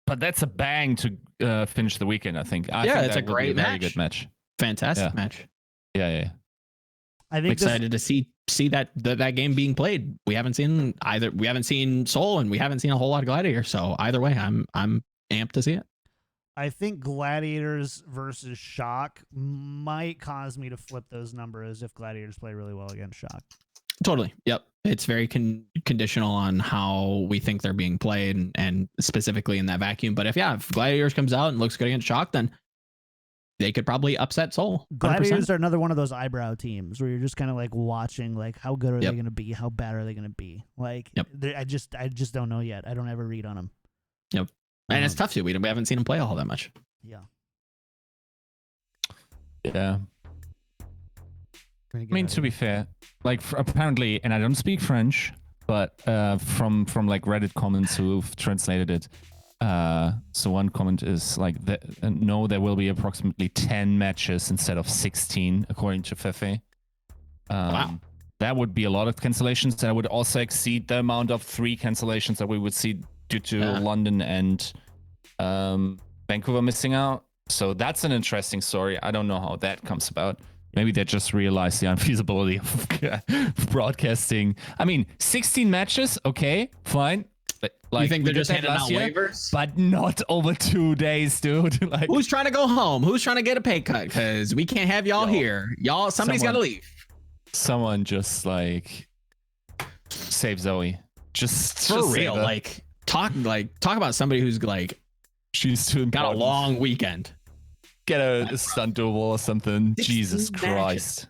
But that's a bang to finish the weekend, I think. I think it's a great match. Very good match. Fantastic match. Yeah. I think I'm excited to see that game being played. We haven't seen Seoul and we haven't seen a whole lot of Gladiator. So either way, I'm amped to see it. I think Gladiators versus Shock might cause me to flip those numbers if Gladiators play really well against Shock. Totally. Yep. It's very conditional on how we think they're being played and specifically in that vacuum. But if Gladiators comes out and looks good against Shock, then they could probably upset Seoul. 100%. Gladiators are another one of those eyebrow teams where you're just kind of watching, how good are they going to be? How bad are they going to be? I just don't know yet. I don't ever read on them. Yep. And it's tough too. We haven't seen them play all that much. Yeah. Yeah. I mean, to be fair, apparently, and I don't speak French, but from Reddit comments who've translated it, so one comment is no, there will be approximately 10 matches instead of 16, according to Fefe. Wow. That would be a lot of cancellations. That would also exceed the amount of 3 cancellations that we would see due to London and Vancouver missing out. So that's an interesting story. I don't know how that comes about. Maybe they just realized the unfeasibility of broadcasting. I mean, 16 matches, okay, fine. Like, you think they're we did just that handing out last year, waivers? but not over 2 days, dude. Like, Who's trying to go home? Who's trying to get a pay cut? Because we can't have y'all here. Somebody's got to leave. Someone just like save Zoe. Just for real. Like talk about somebody who's like she's too got a long weekend. Get a stunt double or something. Jesus Christ.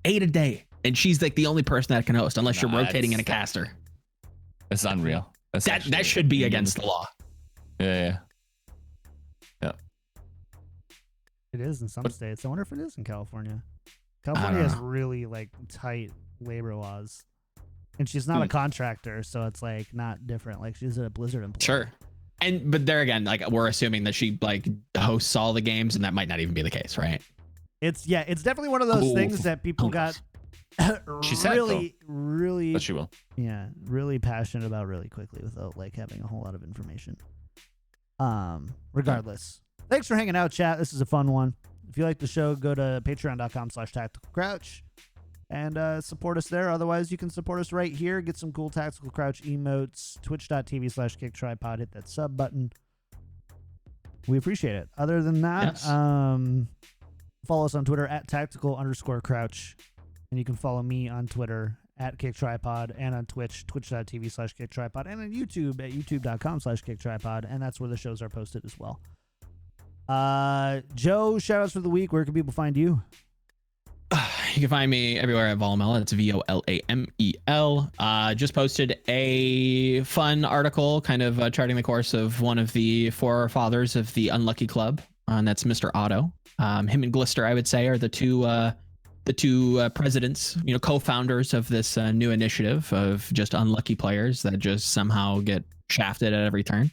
8 a day. And she's like the only person that can host unless you're rotating in a caster. It's unreal. That should be against the law. Yeah. It is in some states. I wonder if it is in California. California has really like tight labor laws. And she's not a contractor, so it's like not different. Like she's a Blizzard employee. Sure. But there again, like we're assuming that she like hosts all the games, and that might not even be the case, right? It's definitely one of those things that people got really but she will. Yeah, really passionate about really quickly without like having a whole lot of information. Regardless. Thanks for hanging out, chat. This is a fun one. If you like the show, go to patreon.com/tacticalcrouch and support us there. Otherwise, you can support us right here. Get some cool Tactical Crouch emotes. Twitch.tv/KickedTripod. Hit that sub button. We appreciate it. Other than that, follow us on Twitter at @tactical_crouch. And you can follow me on Twitter at KickedTripod and on Twitch, twitch.tv/KickedTripod, and on YouTube at youtube.com/KickedTripod. And that's where the shows are posted as well. Joe, shout outs for the week. Where can people find you? You can find me everywhere at Volamel. It's Volamel. Just posted a fun article kind of charting the course of one of the forefathers of the Unlucky Club, and that's Mr. Otto. Him and Glister, I would say, are the two presidents, co-founders of this new initiative of just unlucky players that just somehow get shafted at every turn.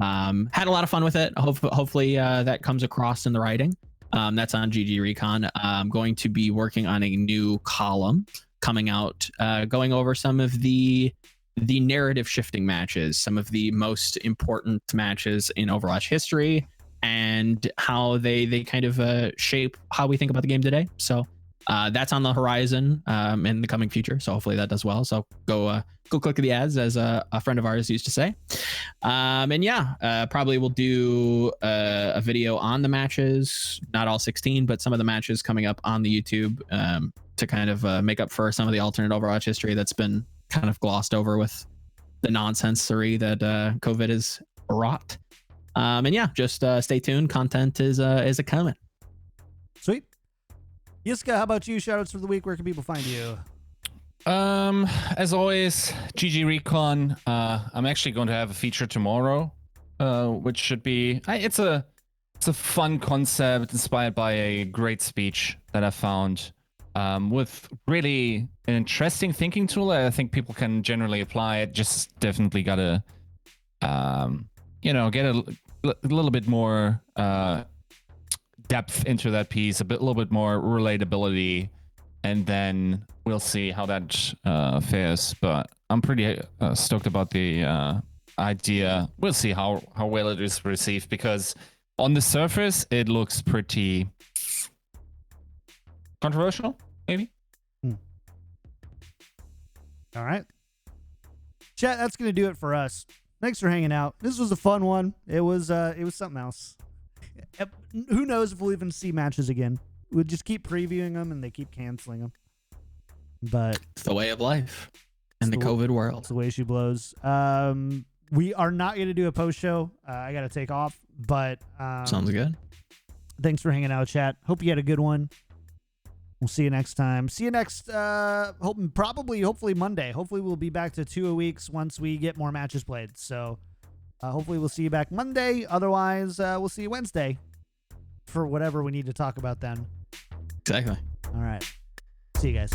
Had a lot of fun with it. Hopefully that comes across in the writing. That's on GG Recon. I'm going to be working on a new column coming out, going over some of the narrative shifting matches, some of the most important matches in Overwatch history, and how they kind of shape how we think about the game today. So that's on the horizon in the coming future. So hopefully that does well. So go click the ads, as a friend of ours used to say. Probably we'll do a video on the matches, not all 16, but some of the matches coming up on the YouTube to kind of make up for some of the alternate Overwatch history that's been kind of glossed over with the nonsensory that COVID has wrought. Just stay tuned. Content is a coming. Sweet. Yiska, how about you? Shoutouts for the week. Where can people find you? As always, GG Recon. I'm actually going to have a feature tomorrow, which should be it's a fun concept inspired by a great speech that I found, with really an interesting thinking tool that I think people can generally apply. It just definitely gotta get a little bit more depth into that piece, a little bit more relatability, and then we'll see how that fares. But I'm pretty stoked about the idea. We'll see how well it is received, because on the surface it looks pretty controversial, maybe. All right, chat, that's gonna do it for us. Thanks for hanging out. This was a fun one. It was something else. Who knows if we'll even see matches again. We'll just keep previewing them and they keep canceling them. But it's the way of life in the COVID world. It's the way she blows. We are not going to do a post show. I got to take off, but sounds good. Thanks for hanging out, chat. Hope you had a good one. We'll see you next time. See you next, hopefully Monday. Hopefully we'll be back to 2 a week once we get more matches played. So hopefully we'll see you back Monday. Otherwise, we'll see you Wednesday for whatever we need to talk about then. Exactly. All right. See you guys.